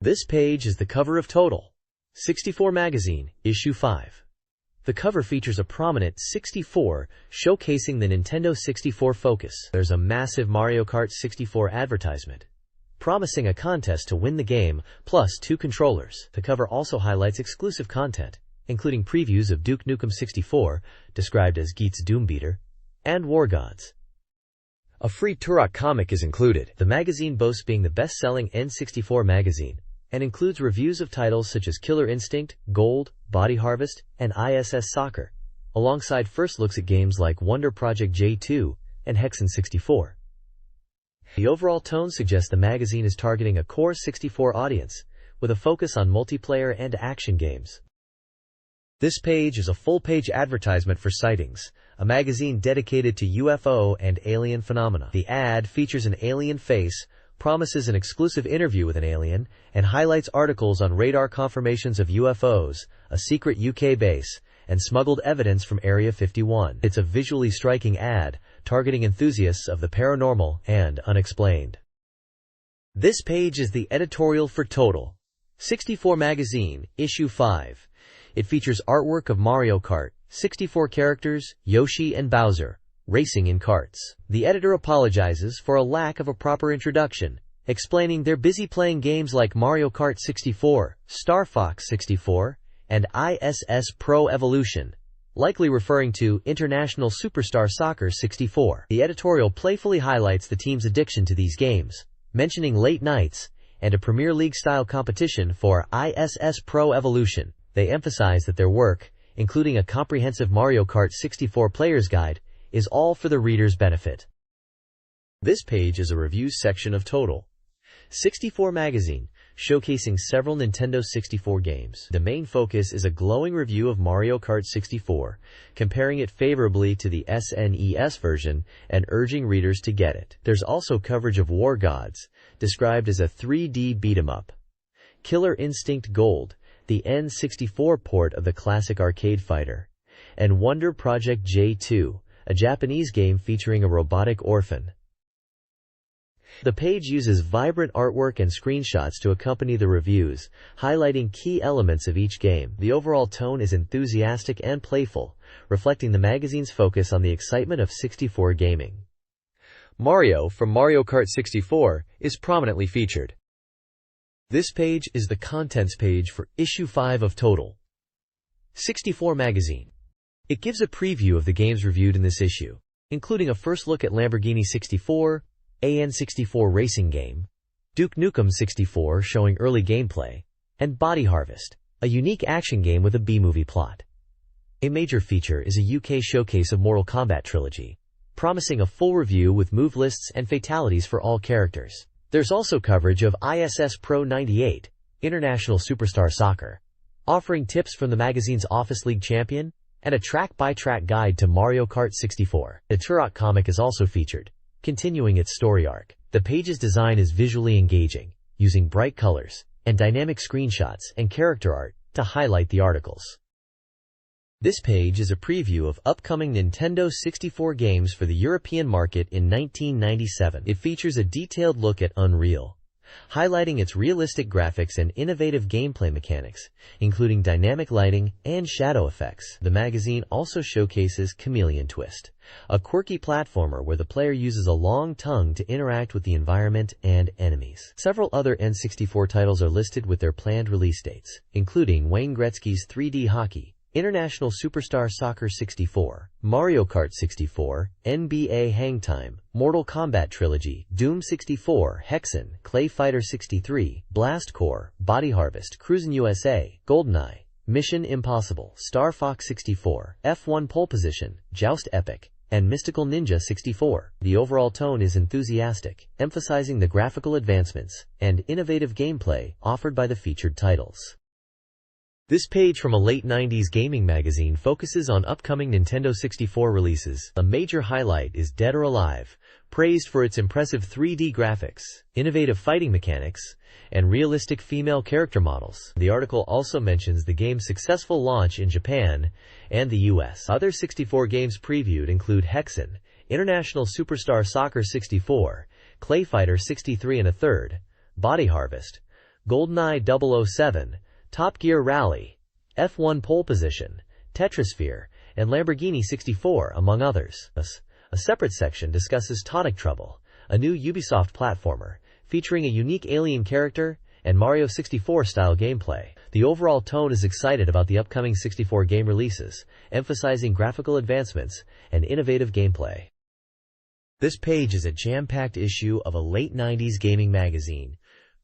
This page is the cover of Total 64 magazine, issue 5. The cover features a prominent 64 showcasing the Nintendo 64 focus. There's a massive Mario Kart 64 advertisement, promising a contest to win the game, plus 2 controllers. The cover also highlights exclusive content, including previews of Duke Nukem 64, described as Geet's Doom Beater, and War Gods. A free Turok comic is included. The magazine boasts being the best-selling N64 magazine, and includes reviews of titles such as Killer Instinct, Gold, Body Harvest, and ISS Soccer, alongside first looks at games like Wonder Project J2 and Hexen 64. The overall tone suggests the magazine is targeting a core 64 audience, with a focus on multiplayer and action games. This page is a full-page advertisement for Sightings, a magazine dedicated to UFO and alien phenomena. The ad features an alien face, promises an exclusive interview with an alien, and highlights articles on radar confirmations of UFOs, a secret UK base, and smuggled evidence from Area 51. It's a visually striking ad, targeting enthusiasts of the paranormal and unexplained. This page is the editorial for Total 64 magazine, issue 5. It features artwork of Mario Kart, 64 characters, Yoshi and Bowser, racing in karts. The editor apologizes for a lack of a proper introduction, explaining they're busy playing games like Mario Kart 64, Star Fox 64, and ISS Pro Evolution, likely referring to International Superstar Soccer 64. The editorial playfully highlights the team's addiction to these games, mentioning late nights and a Premier League-style competition for ISS Pro Evolution. They emphasize that their work, including a comprehensive Mario Kart 64 player's guide, is all for the reader's benefit. This page is a reviews section of Total 64 magazine, showcasing several Nintendo 64 games. The main focus is a glowing review of Mario Kart 64, comparing it favorably to the SNES version and urging readers to get it. There's also coverage of War Gods, described as a 3D beat-em-up, Killer Instinct Gold, the N64 port of the classic arcade fighter, and Wonder Project J2, a Japanese game featuring a robotic orphan. The page uses vibrant artwork and screenshots to accompany the reviews, highlighting key elements of each game. The overall tone is enthusiastic and playful, reflecting the magazine's focus on the excitement of 64 gaming. Mario from Mario Kart 64 is prominently featured. This page is the contents page for issue 5 of Total 64 magazine. It gives a preview of the games reviewed in this issue, including a first look at Lamborghini 64, AN64 racing game, Duke Nukem 64 showing early gameplay, and Body Harvest, a unique action game with a B-movie plot. A major feature is a UK showcase of Mortal Kombat Trilogy, promising a full review with move lists and fatalities for all characters. There's also coverage of ISS Pro 98, International Superstar Soccer, offering tips from the magazine's Office League champion, and a track-by-track guide to Mario Kart 64. The Turok comic is also featured, continuing its story arc. The page's design is visually engaging, using bright colors and dynamic screenshots and character art to highlight the articles. This page is a preview of upcoming Nintendo 64 games for the European market in 1997. It features a detailed look at Unreal, highlighting its realistic graphics and innovative gameplay mechanics, including dynamic lighting and shadow effects. The magazine also showcases Chameleon Twist, a quirky platformer where the player uses a long tongue to interact with the environment and enemies. Several other N64 titles are listed with their planned release dates, including Wayne Gretzky's 3D Hockey, International Superstar Soccer 64, Mario Kart 64, NBA Hang Time, Mortal Kombat Trilogy, Doom 64, Hexen, Clay Fighter 63, Blast Corps, Body Harvest, Cruisin' USA, GoldenEye, Mission Impossible, Star Fox 64, F1 Pole Position, Joust Epic, and Mystical Ninja 64. The overall tone is enthusiastic, emphasizing the graphical advancements and innovative gameplay offered by the featured titles. This page from a late 90s gaming magazine focuses on upcoming Nintendo 64 releases. A major highlight is Dead or Alive, praised for its impressive 3D graphics, innovative fighting mechanics, and realistic female character models. The article also mentions the game's successful launch in Japan and the US. Other 64 games previewed include Hexen, International Superstar Soccer 64, Clay Fighter 63 1/3, Body Harvest, GoldenEye 007, Top Gear Rally, F1 Pole Position, Tetrasphere, and Lamborghini 64, among others. A separate section discusses Tonic Trouble, a new Ubisoft platformer, featuring a unique alien character and Mario 64-style gameplay. The overall tone is excited about the upcoming 64 game releases, emphasizing graphical advancements and innovative gameplay. This page is a jam-packed issue of a late 90s gaming magazine,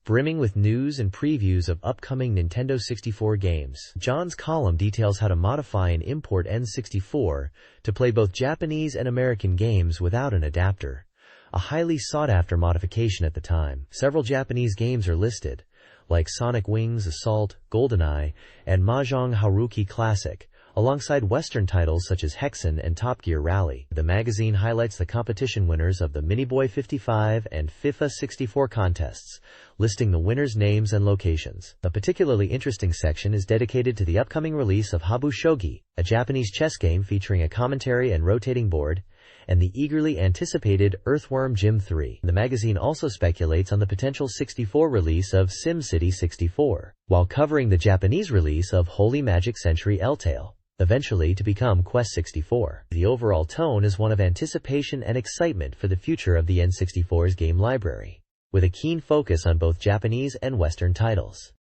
brimming with news and previews of upcoming Nintendo 64 games. John's column details how to modify and import N64 to play both Japanese and American games without an adapter, a highly sought-after modification at the time. Several Japanese games are listed, like Sonic Wings Assault, GoldenEye, and Mahjong Haruki Classic, alongside Western titles such as Hexen and Top Gear Rally. The magazine highlights the competition winners of the Miniboy 55 and FIFA 64 contests, listing the winners' names and locations. A particularly interesting section is dedicated to the upcoming release of Habu Shogi, a Japanese chess game featuring a commentary and rotating board, and the eagerly anticipated Earthworm Jim 3. The magazine also speculates on the potential 64 release of SimCity 64, while covering the Japanese release of Holy Magic Century L-Tale, eventually to become Quest 64. The overall tone is one of anticipation and excitement for the future of the N64's game library, with a keen focus on both Japanese and Western titles.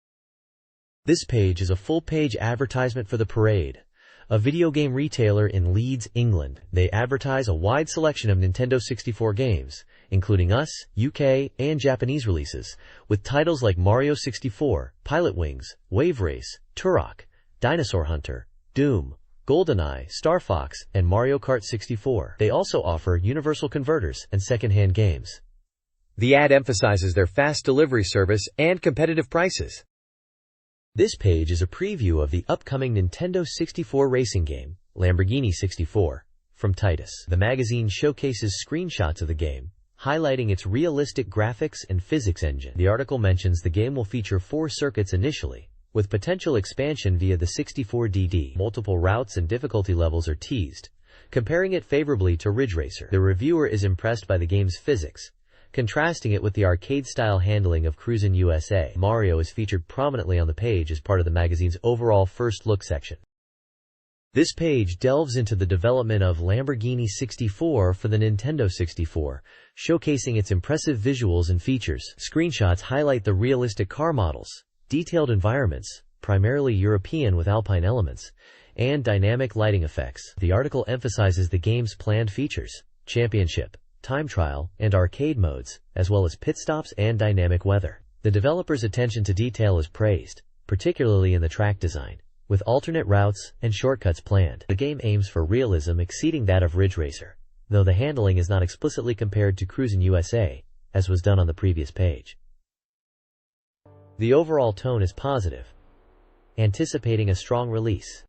This page is a full-page advertisement for The Parade, a video game retailer in Leeds, England. They advertise a wide selection of Nintendo 64 games, including US, UK, and Japanese releases, with titles like Mario 64, Pilot Wings, Wave Race, Turok, Dinosaur Hunter, Doom, GoldenEye, Star Fox, and Mario Kart 64. They also offer universal converters and second-hand games. The ad emphasizes their fast delivery service and competitive prices. This page is a preview of the upcoming Nintendo 64 racing game, Lamborghini 64, from Titus. The magazine showcases screenshots of the game, highlighting its realistic graphics and physics engine. The article mentions the game will feature 4 circuits initially, with potential expansion via the 64DD. Multiple routes and difficulty levels are teased, comparing it favorably to Ridge Racer. The reviewer is impressed by the game's physics, contrasting it with the arcade-style handling of Cruisin' USA. Mario is featured prominently on the page as part of the magazine's overall first look section. This page delves into the development of Lamborghini 64 for the Nintendo 64, showcasing its impressive visuals and features. Screenshots highlight the realistic car models, detailed environments, primarily European with alpine elements, and dynamic lighting effects. The article emphasizes the game's planned features, championship, time trial, and arcade modes, as well as pit stops and dynamic weather. The developer's attention to detail is praised, particularly in the track design, with alternate routes and shortcuts planned. The game aims for realism exceeding that of Ridge Racer, though the handling is not explicitly compared to Cruisin' USA, as was done on the previous page. The overall tone is positive, anticipating a strong release.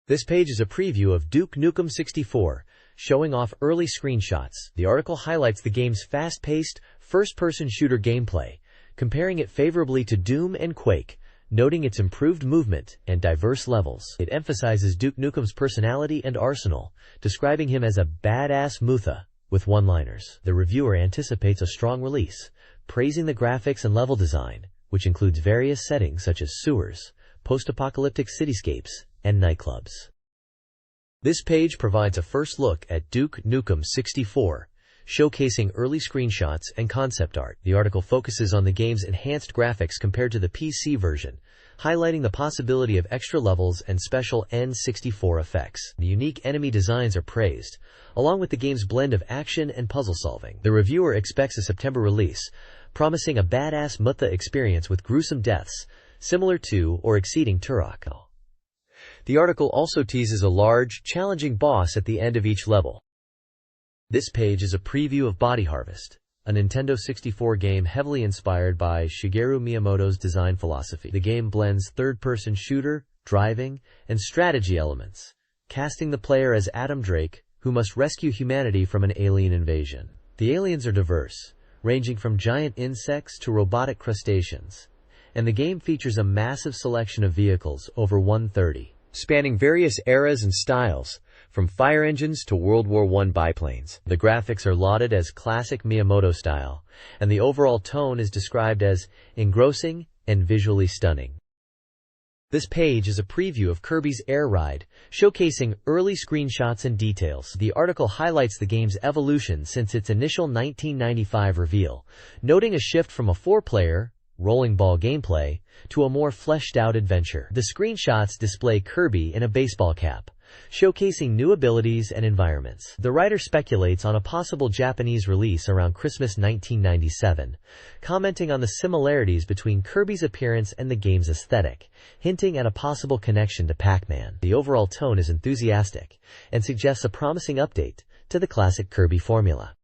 This page is a preview of Duke Nukem 64, showing off early screenshots. The article highlights the game's fast-paced, first-person shooter gameplay, comparing it favorably to Doom and Quake, noting its improved movement and diverse levels. It emphasizes Duke Nukem's personality and arsenal, describing him as a badass Mutha, with one-liners. The reviewer anticipates a strong release, praising the graphics and level design, which includes various settings such as sewers, post-apocalyptic cityscapes, and nightclubs. This page provides a first look at Duke Nukem 64, showcasing early screenshots and concept art. The article focuses on the game's enhanced graphics compared to the PC version, highlighting the possibility of extra levels and special N64 effects. The unique enemy designs are praised, along with the game's blend of action and puzzle solving. The reviewer expects a September release, promising a badass Mutha experience with gruesome deaths, similar to or exceeding Turok. The article also teases a large, challenging boss at the end of each level. This page is a preview of Body Harvest, a Nintendo 64 game heavily inspired by Shigeru Miyamoto's design philosophy. The game blends third-person shooter, driving, and strategy elements, casting the player as Adam Drake, who must rescue humanity from an alien invasion. The aliens are diverse, ranging from giant insects to robotic crustaceans, and the game features a massive selection of vehicles, over 130. Spanning various eras and styles, from fire engines to World War I biplanes. The graphics are lauded as classic Miyamoto style, and the overall tone is described as engrossing and visually stunning. This page is a preview of Kirby's Air Ride, showcasing early screenshots and details. The article highlights the game's evolution since its initial 1995 reveal, noting a shift from a 4-player, rolling ball gameplay to a more fleshed-out adventure. The screenshots display Kirby in a baseball cap, showcasing new abilities and environments. The writer speculates on a possible Japanese release around Christmas 1997, commenting on the similarities between Kirby's appearance and the game's aesthetic, hinting at a possible connection to Pac-Man. The overall tone is enthusiastic and suggests a promising update to the classic Kirby formula.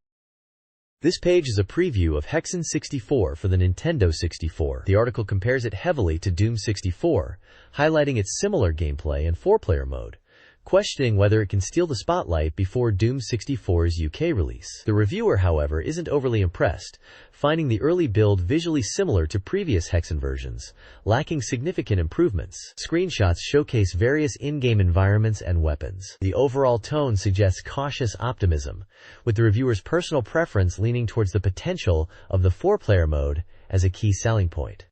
This page is a preview of Hexen 64 for the Nintendo 64. The article compares it heavily to Doom 64, highlighting its similar gameplay and 4-player mode, questioning whether it can steal the spotlight before Doom 64's UK release. The reviewer, however, isn't overly impressed, finding the early build visually similar to previous Hexen versions, lacking significant improvements. Screenshots showcase various in-game environments and weapons. The overall tone suggests cautious optimism, with the reviewer's personal preference leaning towards the potential of the 4-player mode as a key selling point.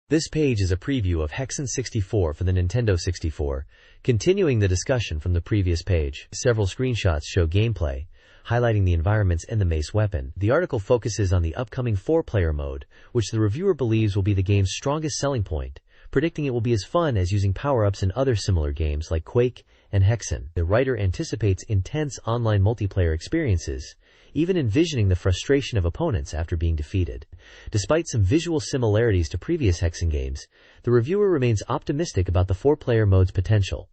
This page is a preview of Hexen 64 for the Nintendo 64, continuing the discussion from the previous page. Several screenshots show gameplay, highlighting the environments and the mace weapon. The article focuses on the upcoming 4-player mode, which the reviewer believes will be the game's strongest selling point, predicting it will be as fun as using power-ups in other similar games like Quake and Hexen. The writer anticipates intense online multiplayer experiences, even envisioning the frustration of opponents after being defeated. Despite some visual similarities to previous Hexen games, the reviewer remains optimistic about the 4-player mode's potential.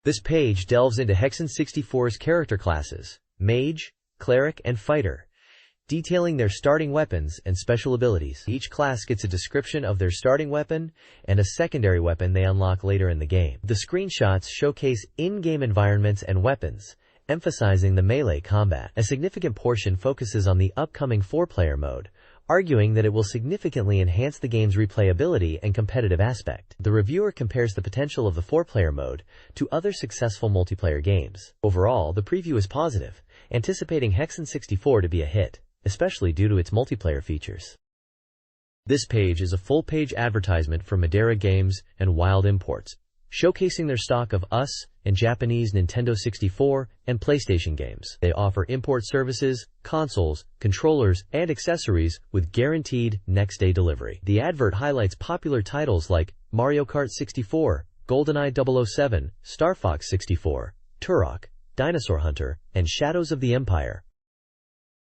This page delves into Hexen 64's character classes, Mage, Cleric, and Fighter, detailing their starting weapons and special abilities. Each class gets a description of their starting weapon and a secondary weapon they unlock later in the game. The screenshots showcase in-game environments and weapons, emphasizing the melee combat. A significant portion focuses on the upcoming 4-player mode, arguing that it will significantly enhance the game's replayability and competitive aspect. The reviewer compares the potential of the 4-player mode to other successful multiplayer games. Overall, the preview is positive, anticipating Hexen 64 to be a hit, especially due to its multiplayer features. This page is a full-page advertisement for Madeira Games and Wild Imports, showcasing their stock of US and Japanese Nintendo 64 and PlayStation games. They offer import services, consoles, controllers, and accessories with guaranteed next-day delivery. The advert highlights popular titles like Mario Kart 64, GoldenEye 007, Star Fox 64, Turok, Dinosaur Hunter, and Shadows of the Empire.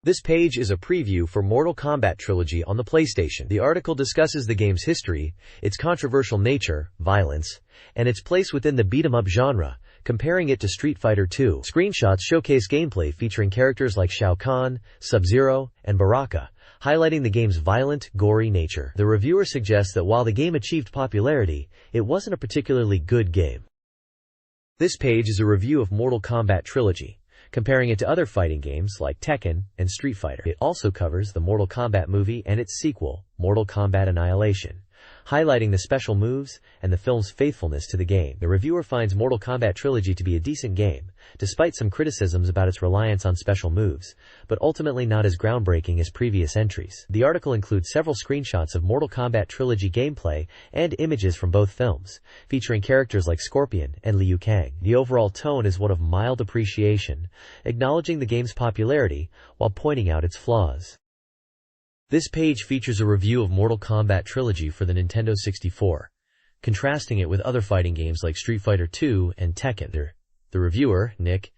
This page is a preview for Mortal Kombat Trilogy on the PlayStation. The article discusses the game's history, its controversial nature, violence, and its place within the beat-em-up genre, comparing it to Street Fighter II. Screenshots showcase gameplay featuring characters like Shao Kahn, Sub-Zero, and Baraka, highlighting the game's violent, gory nature. The reviewer suggests that while the game achieved popularity, it wasn't a particularly good game. This page is a review of Mortal Kombat Trilogy, comparing it to other fighting games like Tekken and Street Fighter. It also covers the Mortal Kombat movie and its sequel, Mortal Kombat Annihilation, highlighting the special moves and the film's faithfulness to the game. The reviewer finds Mortal Kombat Trilogy to be a decent game, despite some criticisms about its reliance on special moves, but ultimately not as groundbreaking as previous entries. The article includes several screenshots of Mortal Kombat Trilogy gameplay and images from both films, featuring characters like Scorpion and Liu Kang. The overall tone is one of mild appreciation, acknowledging the game's popularity while pointing out its flaws. This page features a review of Mortal Kombat Trilogy for the Nintendo 64, contrasting it with other fighting games like Street Fighter II and Tekken. The reviewer, Nick,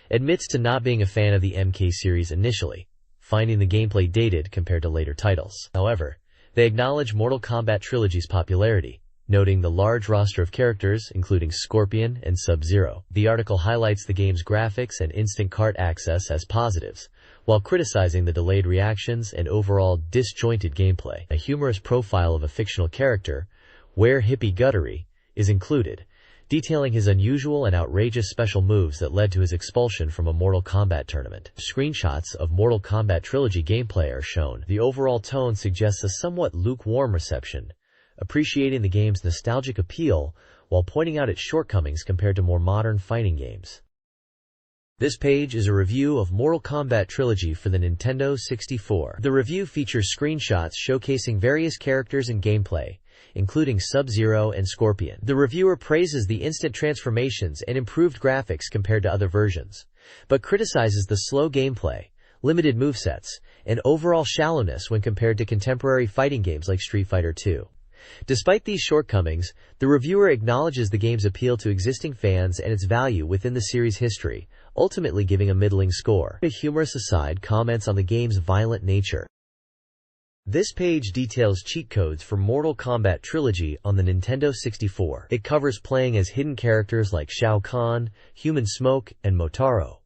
admits to not being a fan of the MK series initially, finding the gameplay dated compared to later titles. However, they acknowledge Mortal Kombat Trilogy's popularity, noting the large roster of characters, including Scorpion and Sub-Zero. The article highlights the game's graphics and instant kart access as positives, while criticizing the delayed reactions and overall disjointed gameplay. A humorous profile of a fictional character, Where Hippie Guttery, is included, detailing his unusual and outrageous special moves that led to his expulsion from a Mortal Kombat tournament. Screenshots of Mortal Kombat Trilogy gameplay are shown. The overall tone suggests a somewhat lukewarm reception, appreciating the game's nostalgic appeal while pointing out its shortcomings compared to more modern fighting games. This page is a review of Mortal Kombat Trilogy for the Nintendo 64. The review features screenshots showcasing various characters and gameplay, including Sub-Zero and Scorpion. The reviewer praises the instant transformations and improved graphics compared to other versions, but criticizes the slow gameplay, limited movesets, and overall shallowness when compared to contemporary fighting games like Street Fighter II. Despite these shortcomings, the reviewer acknowledges the game's appeal to existing fans and its value within the series' history, ultimately giving a middling score. A humorous aside comments on the game's violent nature. This page details cheat codes for Mortal Kombat Trilogy on the Nintendo 64. It covers playing as hidden characters like Shao Kahn, Human Smoke, and Motaro,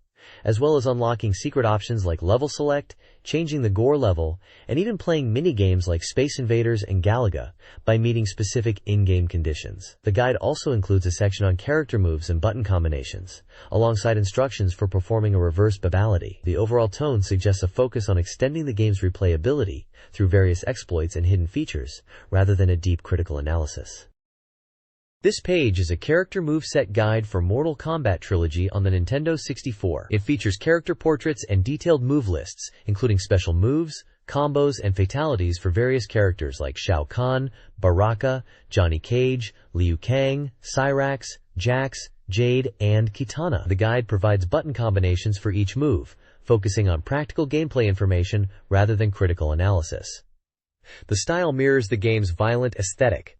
as well as unlocking secret options like level select, changing the gore level, and even playing mini-games like Space Invaders and Galaga by meeting specific in-game conditions. The guide also includes a section on character moves and button combinations, alongside instructions for performing a reverse babality. The overall tone suggests a focus on extending the game's replayability through various exploits and hidden features, rather than a deep critical analysis. This page is a character moveset guide for Mortal Kombat Trilogy on the Nintendo 64. It features character portraits and detailed move lists, including special moves, combos, and fatalities for various characters like Shao Kahn, Baraka, Johnny Cage, Liu Kang, Cyrax, Jax, Jade, and Kitana. The guide provides button combinations for each move, focusing on practical gameplay information rather than critical analysis. The style mirrors the game's violent aesthetic.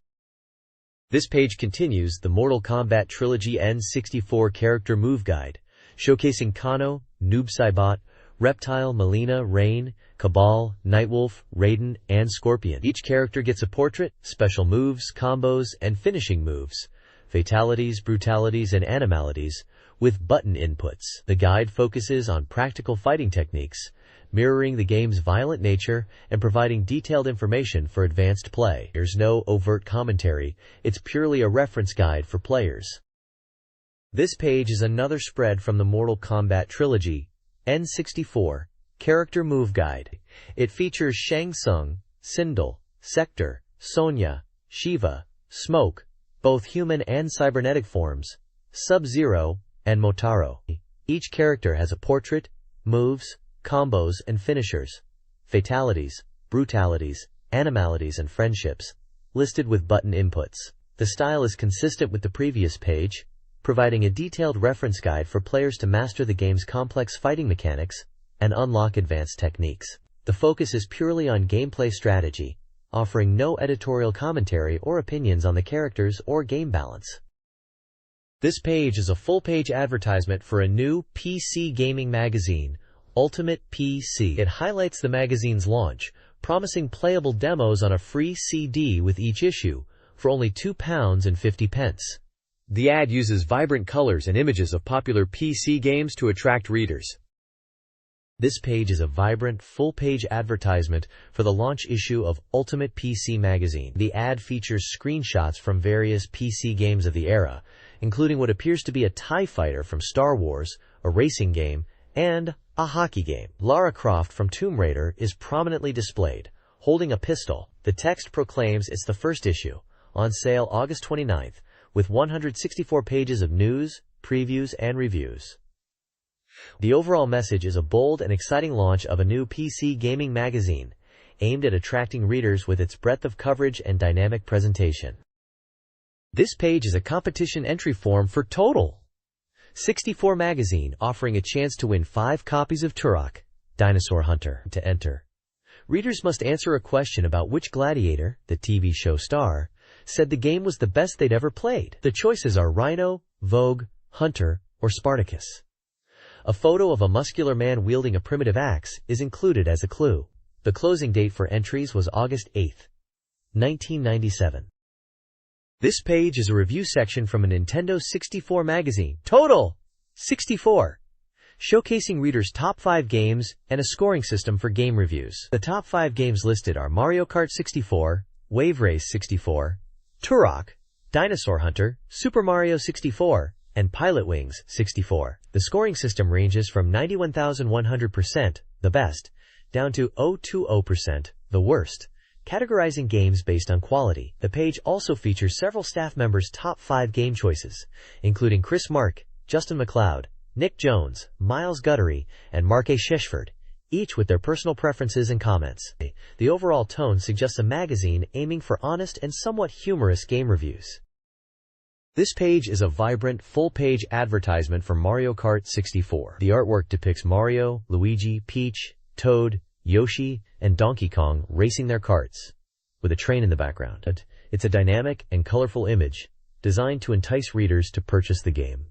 This page continues the Mortal Kombat Trilogy N64 Character Move Guide, showcasing Kano, Noob Saibot, Reptile, Melina, Rain, Cabal, Nightwolf, Raiden, and Scorpion. Each character gets a portrait, special moves, combos, and finishing moves, fatalities, brutalities, and animalities, with button inputs. The guide focuses on practical fighting techniques, mirroring the game's violent nature and providing detailed information for advanced play. There's no overt commentary, it's purely a reference guide for players. This page is another spread from the Mortal Kombat Trilogy N64 Character Move Guide. It features Shang Tsung, Sindel, Sector, Sonya, Shiva, Smoke, both human and cybernetic forms, Sub-Zero, and Motaro. Each character has a portrait, moves, combos, and finishers, fatalities, brutalities, animalities, and friendships, listed with button inputs. The style is consistent with the previous page, providing a detailed reference guide for players to master the game's complex fighting mechanics and unlock advanced techniques. The focus is purely on gameplay strategy, offering no editorial commentary or opinions on the characters or game balance. This page is a full-page advertisement for a new PC gaming magazine, Ultimate PC. It highlights the magazine's launch, promising playable demos on a free CD with each issue for only £2.50. The ad uses vibrant colors and images of popular PC games to attract readers. This page is a vibrant, full-page advertisement for the launch issue of Ultimate PC magazine. The ad features screenshots from various PC games of the era, including what appears to be a TIE fighter from Star Wars, a racing game, and a hockey game. Lara Croft from Tomb Raider is prominently displayed, holding a pistol. The text proclaims it's the first issue, on sale August 29th, with 164 pages of news, previews, and reviews. The overall message is a bold and exciting launch of a new PC gaming magazine, aimed at attracting readers with its breadth of coverage and dynamic presentation. This page is a competition entry form for Total 64 magazine, offering a chance to win 5 copies of Turok, Dinosaur Hunter. To enter, readers must answer a question about which gladiator, the TV show star, said the game was the best they'd ever played. The choices are Rhino, Vogue, Hunter, or Spartacus. A photo of a muscular man wielding a primitive axe is included as a clue. The closing date for entries was August 8, 1997. This page is a review section from a Nintendo 64 magazine, Total 64, showcasing readers' top 5 games and a scoring system for game reviews. The top 5 games listed are Mario Kart 64, Wave Race 64, Turok, Dinosaur Hunter, Super Mario 64, and Pilot Wings 64. The scoring system ranges from 91,100%, the best, down to 020%, the worst, categorizing games based on quality. The page also features several staff members' top 5 game choices, including Chris Mark, Justin McLeod, Nick Jones, Miles Guttery, and Mark A. Shishford, each with their personal preferences and comments. The overall tone suggests a magazine aiming for honest and somewhat humorous game reviews. This page is a vibrant, full-page advertisement for Mario Kart 64. The artwork depicts Mario, Luigi, Peach, Toad, Yoshi, and Donkey Kong racing their karts, with a train in the background. It's a dynamic and colorful image, designed to entice readers to purchase the game.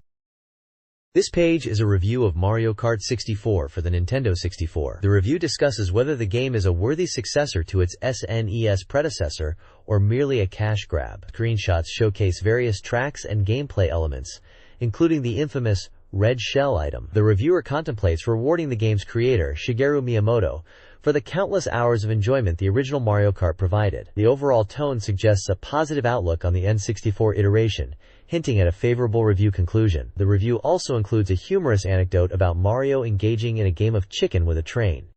This page is a review of Mario Kart 64 for the Nintendo 64. The review discusses whether the game is a worthy successor to its SNES predecessor or merely a cash grab. Screenshots showcase various tracks and gameplay elements, including the infamous red shell item. The reviewer contemplates rewarding the game's creator, Shigeru Miyamoto, for the countless hours of enjoyment the original Mario Kart provided. The overall tone suggests a positive outlook on the N64 iteration, hinting at a favorable review conclusion. The review also includes a humorous anecdote about Mario engaging in a game of chicken with a train.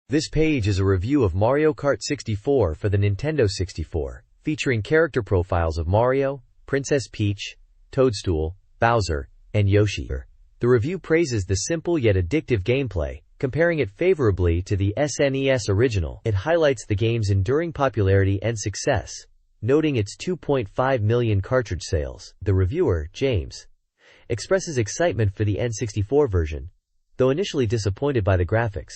This page is a review of Mario Kart 64 for the Nintendo 64, featuring character profiles of Mario, Princess Peach, Toadstool, Bowser, and Yoshi. The review praises the simple yet addictive gameplay, comparing it favorably to the SNES original. It highlights the game's enduring popularity and success, noting its 2.5 million cartridge sales. The reviewer, James, expresses excitement for the N64 version, though initially disappointed by the graphics.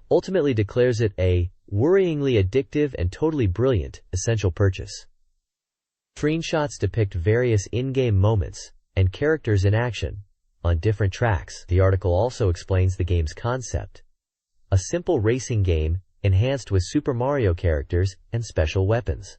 Ultimately declares it a worryingly addictive and totally brilliant essential purchase. Screenshots depict various in-game moments and characters in action on different tracks. The article also explains the game's concept: a simple racing game enhanced with Super Mario characters and special weapons.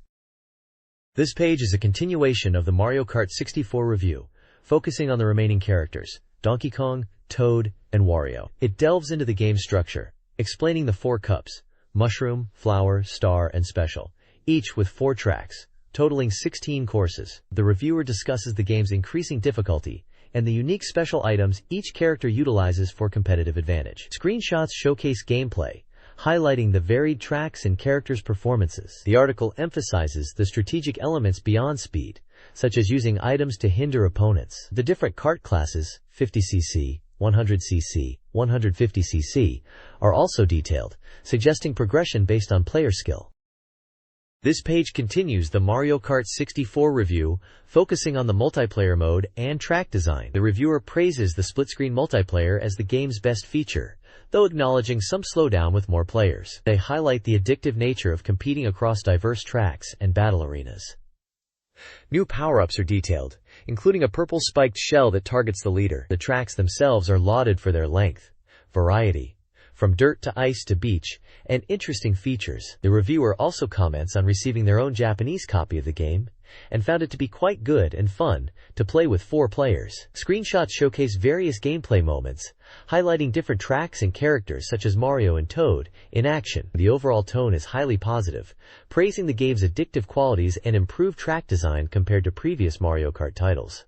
This page is a continuation of the Mario Kart 64 review, focusing on the remaining characters, Donkey Kong, Toad, and Wario. It delves into the game's structure, explaining the 4 cups: Mushroom, Flower, Star, and Special, each with 4 tracks, totaling 16 courses. The reviewer discusses the game's increasing difficulty and the unique special items each character utilizes for competitive advantage. Screenshots showcase gameplay, highlighting the varied tracks and characters' performances. The article emphasizes the strategic elements beyond speed, such as using items to hinder opponents. The different kart classes, 50cc, 100cc, 150cc, are also detailed, suggesting progression based on player skill. This page continues the Mario Kart 64 review, focusing on the multiplayer mode and track design. The reviewer praises the split-screen multiplayer as the game's best feature, though acknowledging some slowdown with more players. They highlight the addictive nature of competing across diverse tracks and battle arenas. New power-ups are detailed, including a purple spiked shell that targets the leader. The tracks themselves are lauded for their length, variety, from dirt to ice to beach, and interesting features. The reviewer also comments on receiving their own Japanese copy of the game, and found it to be quite good and fun to play with 4 players. Screenshots showcase various gameplay moments, highlighting different tracks and characters such as Mario and Toad in action. The overall tone is highly positive, praising the game's addictive qualities and improved track design compared to previous Mario Kart titles.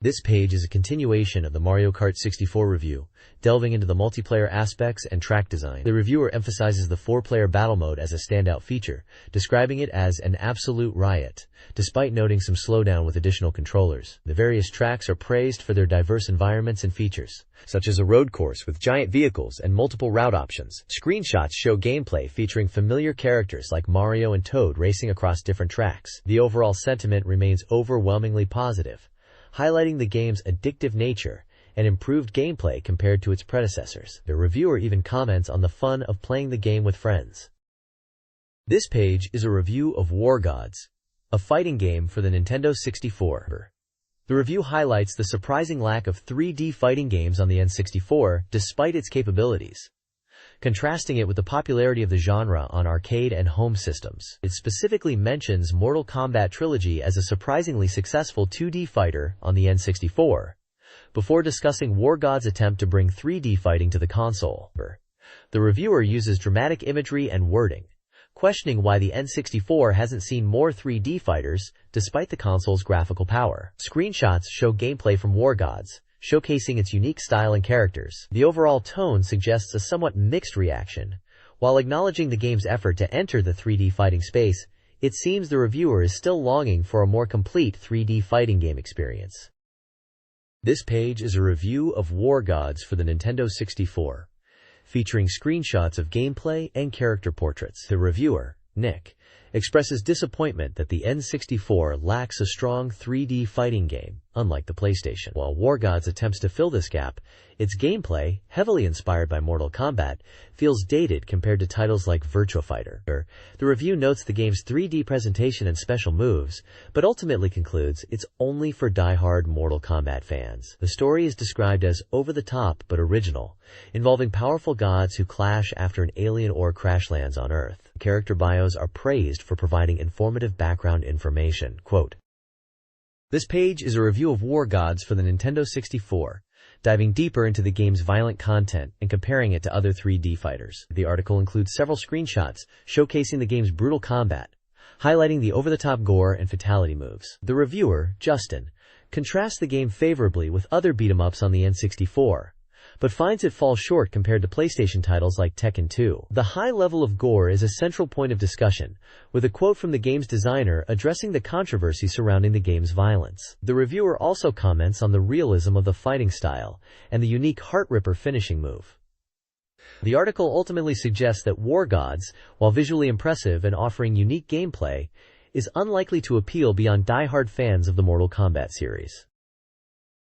This page is a continuation of the Mario Kart 64 review, delving into the multiplayer aspects and track design. The reviewer emphasizes the 4-player battle mode as a standout feature, describing it as an absolute riot, despite noting some slowdown with additional controllers. The various tracks are praised for their diverse environments and features, such as a road course with giant vehicles and multiple route options. Screenshots show gameplay featuring familiar characters like Mario and Toad racing across different tracks. The overall sentiment remains overwhelmingly positive, highlighting the game's addictive nature and improved gameplay compared to its predecessors. The reviewer even comments on the fun of playing the game with friends. This page is a review of War Gods, a fighting game for the Nintendo 64. The review highlights the surprising lack of 3D fighting games on the N64 despite its capabilities, contrasting it with the popularity of the genre on arcade and home systems. It specifically mentions Mortal Kombat Trilogy as a surprisingly successful 2D fighter on the N64, before discussing War God's attempt to bring 3D fighting to the console. The reviewer uses dramatic imagery and wording, questioning why the N64 hasn't seen more 3D fighters despite the console's graphical power. Screenshots show gameplay from War Gods, showcasing its unique style and characters. The overall tone suggests a somewhat mixed reaction. While acknowledging the game's effort to enter the 3D fighting space, it seems the reviewer is still longing for a more complete 3D fighting game experience. This page is a review of War Gods for the Nintendo 64, featuring screenshots of gameplay and character portraits. The reviewer, Nick, expresses disappointment that the N64 lacks a strong 3D fighting game, unlike the PlayStation. While War Gods attempts to fill this gap, its gameplay, heavily inspired by Mortal Kombat, feels dated compared to titles like Virtua Fighter. The review notes the game's 3D presentation and special moves, but ultimately concludes it's only for die-hard Mortal Kombat fans. The story is described as over-the-top but original, involving powerful gods who clash after an alien ore crash lands on Earth. Character bios are praised for providing informative background information. Quote, "This page is a review of War Gods for the Nintendo 64, diving deeper into the game's violent content and comparing it to other 3D fighters." The article includes several screenshots showcasing the game's brutal combat, highlighting the over-the-top gore and fatality moves. The reviewer, Justin, contrasts the game favorably with other beat-em-ups on the N64, but finds it falls short compared to PlayStation titles like Tekken 2. The high level of gore is a central point of discussion, with a quote from the game's designer addressing the controversy surrounding the game's violence. The reviewer also comments on the realism of the fighting style and the unique Heart-Ripper finishing move. The article ultimately suggests that War Gods, while visually impressive and offering unique gameplay, is unlikely to appeal beyond die-hard fans of the Mortal Kombat series.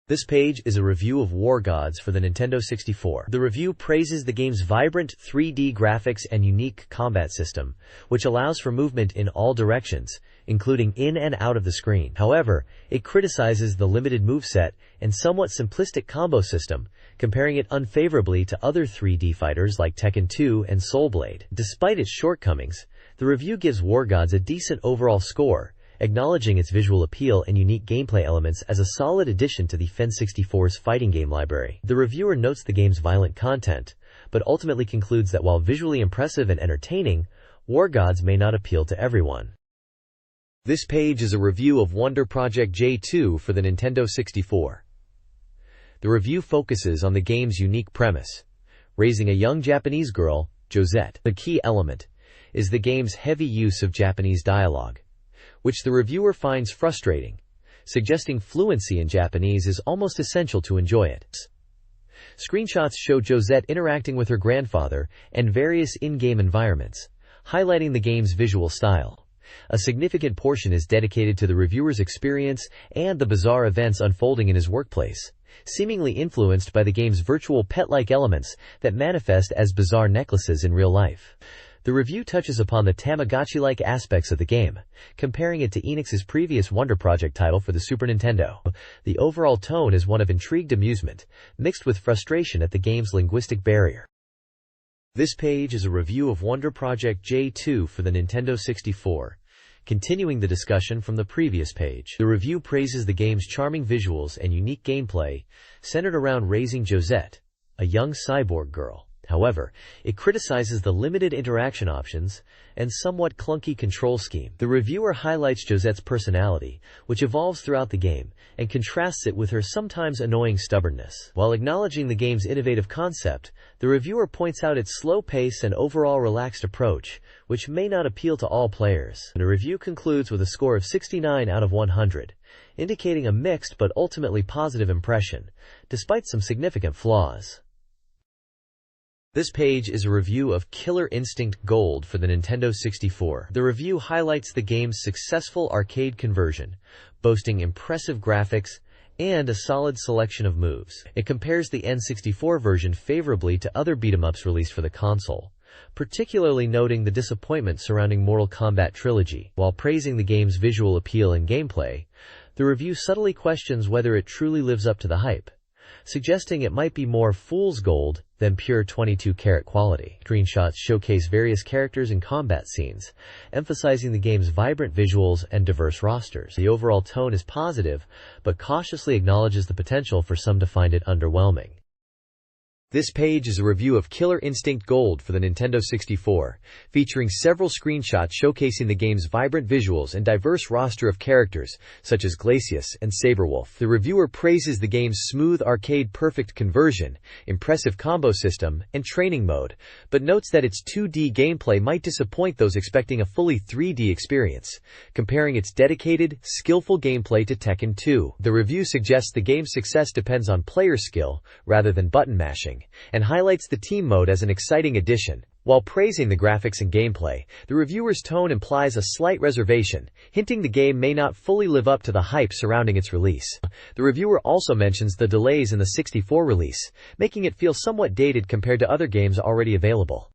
This page is a review of War Gods for the Nintendo 64. The review praises the game's vibrant 3D graphics and unique combat system, which allows for movement in all directions, including in and out of the screen. However, it criticizes the limited moveset and somewhat simplistic combo system, comparing it unfavorably to other 3D fighters like Tekken 2 and Soul Blade. Despite its shortcomings, the review gives War Gods a decent overall score, acknowledging its visual appeal and unique gameplay elements as a solid addition to the N64's fighting game library. The reviewer notes the game's violent content, but ultimately concludes that while visually impressive and entertaining, War Gods may not appeal to everyone. This page is a review of Wonder Project J2 for the Nintendo 64. The review focuses on the game's unique premise, raising a young Japanese girl, Josette. The key element is the game's heavy use of Japanese dialogue, which the reviewer finds frustrating, suggesting fluency in Japanese is almost essential to enjoy it. Screenshots show Josette interacting with her grandfather and various in-game environments, highlighting the game's visual style. A significant portion is dedicated to the reviewer's experience and the bizarre events unfolding in his workplace, seemingly influenced by the game's virtual pet-like elements that manifest as bizarre necklaces in real life. The review touches upon the Tamagotchi-like aspects of the game, comparing it to Enix's previous Wonder Project title for the Super Nintendo. The overall tone is one of intrigued amusement, mixed with frustration at the game's linguistic barrier. This page is a review of Wonder Project J2 for the Nintendo 64. Continuing the discussion from the previous page, the review praises the game's charming visuals and unique gameplay, centered around raising Josette, a young cyborg girl. However, it criticizes the limited interaction options and somewhat clunky control scheme. The reviewer highlights Josette's personality, which evolves throughout the game, and contrasts it with her sometimes annoying stubbornness. While acknowledging the game's innovative concept, the reviewer points out its slow pace and overall relaxed approach, which may not appeal to all players. The review concludes with a score of 69 out of 100, indicating a mixed but ultimately positive impression, despite some significant flaws. This page is a review of Killer Instinct Gold for the Nintendo 64. The review highlights the game's successful arcade conversion, boasting impressive graphics and a solid selection of moves. It compares the N64 version favorably to other beat-em-ups released for the console, particularly noting the disappointment surrounding Mortal Kombat Trilogy. While praising the game's visual appeal and gameplay, the review subtly questions whether it truly lives up to the hype, suggesting it might be more fool's gold than pure 22-karat quality. Screenshots showcase various characters and combat scenes, emphasizing the game's vibrant visuals and diverse rosters. The overall tone is positive, but cautiously acknowledges the potential for some to find it underwhelming. This page is a review of Killer Instinct Gold for the Nintendo 64, featuring several screenshots showcasing the game's vibrant visuals and diverse roster of characters, such as Glacius and Saberwolf. The reviewer praises the game's smooth arcade-perfect conversion, impressive combo system, and training mode, but notes that its 2D gameplay might disappoint those expecting a fully 3D experience, comparing its dedicated, skillful gameplay to Tekken 2. The review suggests the game's success depends on player skill, rather than button mashing, and highlights the team mode as an exciting addition. While praising the graphics and gameplay, the reviewer's tone implies a slight reservation, hinting the game may not fully live up to the hype surrounding its release. The reviewer also mentions the delays in the 64 release, making it feel somewhat dated compared to other games already available.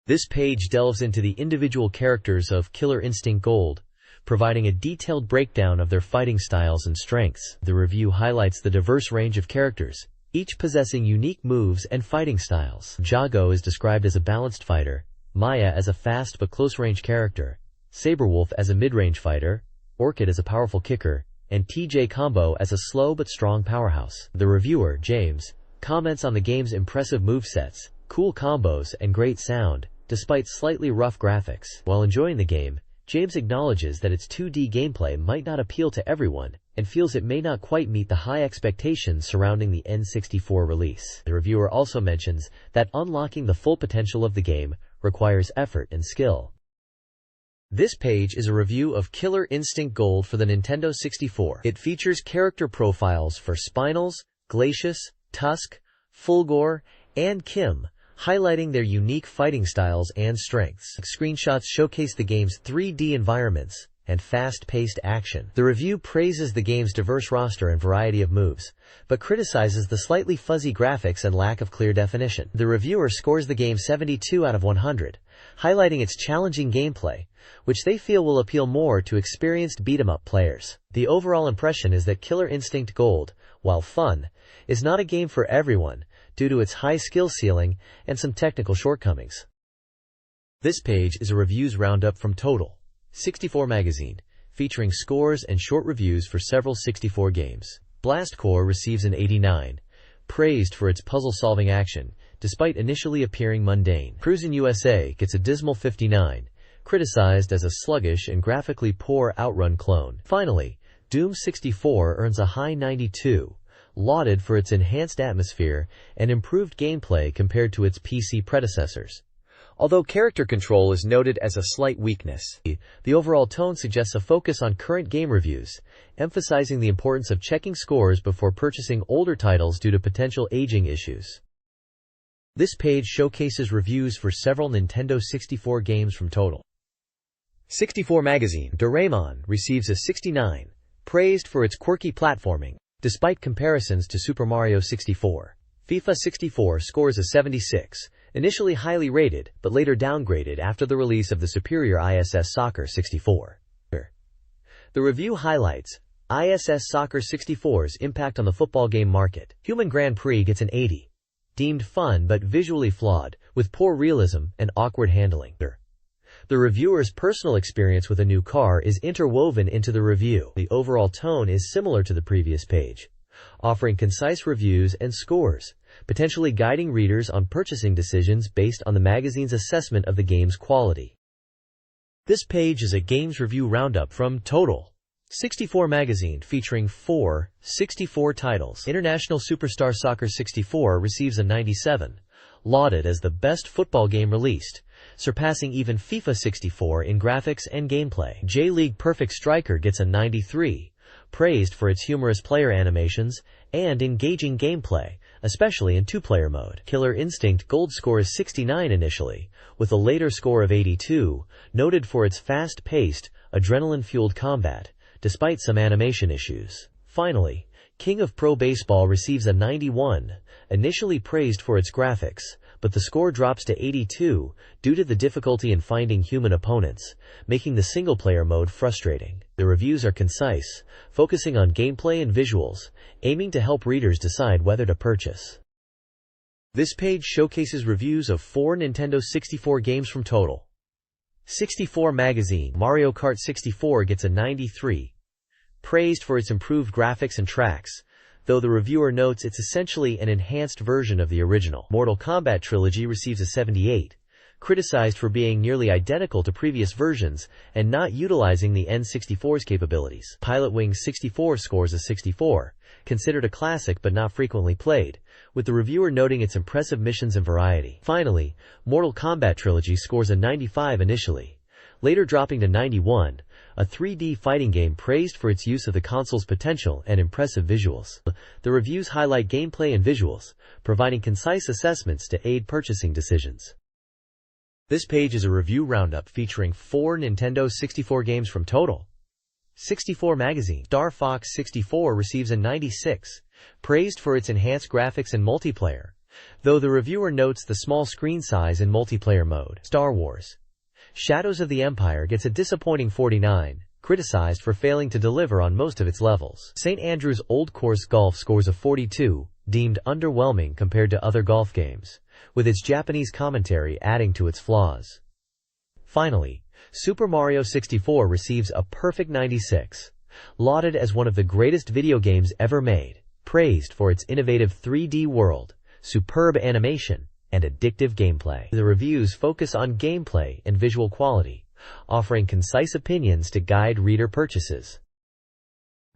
This page delves into the individual characters of Killer Instinct Gold, providing a detailed breakdown of their fighting styles and strengths. The review highlights the diverse range of characters, each possessing unique moves and fighting styles. Jago is described as a balanced fighter, Maya as a fast but close-range character, Saberwolf as a mid-range fighter, Orchid as a powerful kicker, and TJ Combo as a slow but strong powerhouse. The reviewer, James, comments on the game's impressive movesets, cool combos, and great sound, despite slightly rough graphics. While enjoying the game, James acknowledges that its 2D gameplay might not appeal to everyone, and feels it may not quite meet the high expectations surrounding the N64 release. The reviewer also mentions that unlocking the full potential of the game requires effort and skill. This page is a review of Killer Instinct Gold for the Nintendo 64. It features character profiles for Spinals, Glacius, Tusk, Fulgore, and Kim, highlighting their unique fighting styles and strengths. Screenshots showcase the game's 3D environments and fast-paced action. The review praises the game's diverse roster and variety of moves, but criticizes the slightly fuzzy graphics and lack of clear definition. The reviewer scores the game 72 out of 100, highlighting its challenging gameplay, which they feel will appeal more to experienced beat-em-up players. The overall impression is that Killer Instinct Gold, while fun, is not a game for everyone, due to its high skill ceiling and some technical shortcomings. This page is a reviews roundup from Total 64 magazine, featuring scores and short reviews for several 64 games. Blast Corps receives an 89, praised for its puzzle-solving action, despite initially appearing mundane. Cruisin' USA gets a dismal 59, criticized as a sluggish and graphically poor Outrun clone. Finally, Doom 64 earns a high 92, lauded for its enhanced atmosphere and improved gameplay compared to its PC predecessors. Although character control is noted as a slight weakness, the overall tone suggests a focus on current game reviews, emphasizing the importance of checking scores before purchasing older titles due to potential aging issues. This page showcases reviews for several Nintendo 64 games from Total 64 magazine. Doraemon receives a 69, praised for its quirky platforming, despite comparisons to Super Mario 64. FIFA 64 scores a 76, initially highly rated, but later downgraded after the release of the superior ISS Soccer 64. The review highlights ISS Soccer 64's impact on the football game market. Human Grand Prix gets an 80, deemed fun but visually flawed, with poor realism and awkward handling. The reviewer's personal experience with a new car is interwoven into the review. The overall tone is similar to the previous page, offering concise reviews and scores, potentially guiding readers on purchasing decisions based on the magazine's assessment of the game's quality. This page is a games review roundup from Total 64 magazine, featuring 64 titles. International Superstar Soccer 64 receives a 97, lauded as the best football game released, surpassing even FIFA 64 in graphics and gameplay. J-League Perfect Striker gets a 93, praised for its humorous player animations and engaging gameplay, especially in two-player mode. Killer Instinct Gold scores 69 initially, with a later score of 82, noted for its fast-paced, adrenaline-fueled combat, despite some animation issues. Finally, King of Pro Baseball receives a 91, initially praised for its graphics, but the score drops to 82 due to the difficulty in finding human opponents, making the single-player mode frustrating. The reviews are concise, focusing on gameplay and visuals, aiming to help readers decide whether to purchase. This page showcases reviews of 4 Nintendo 64 games from Total 64 magazine. Mario Kart 64 gets a 93, praised for its improved graphics and tracks, though the reviewer notes it's essentially an enhanced version of the original. Mortal Kombat Trilogy receives a 78, criticized for being nearly identical to previous versions and not utilizing the N64's capabilities. Pilot Wing 64 scores a 64, considered a classic but not frequently played, with the reviewer noting its impressive missions and variety. Finally, Mortal Kombat Trilogy scores a 95 initially, later dropping to 91, a 3D fighting game praised for its use of the console's potential and impressive visuals. The reviews highlight gameplay and visuals, providing concise assessments to aid purchasing decisions. This page is a review roundup featuring 4 Nintendo 64 games from Total 64 magazine. Star Fox 64 receives a 96, praised for its enhanced graphics and multiplayer, though the reviewer notes the small screen size in multiplayer mode. Star Wars Shadows of the Empire gets a disappointing 49, criticized for failing to deliver on most of its levels. St. Andrews Old Course Golf scores a 42, deemed underwhelming compared to other golf games, with its Japanese commentary adding to its flaws. Finally, Super Mario 64 receives a perfect 96, lauded as one of the greatest video games ever made, praised for its innovative 3D world, superb animation, and addictive gameplay. The reviews focus on gameplay and visual quality, offering concise opinions to guide reader purchases.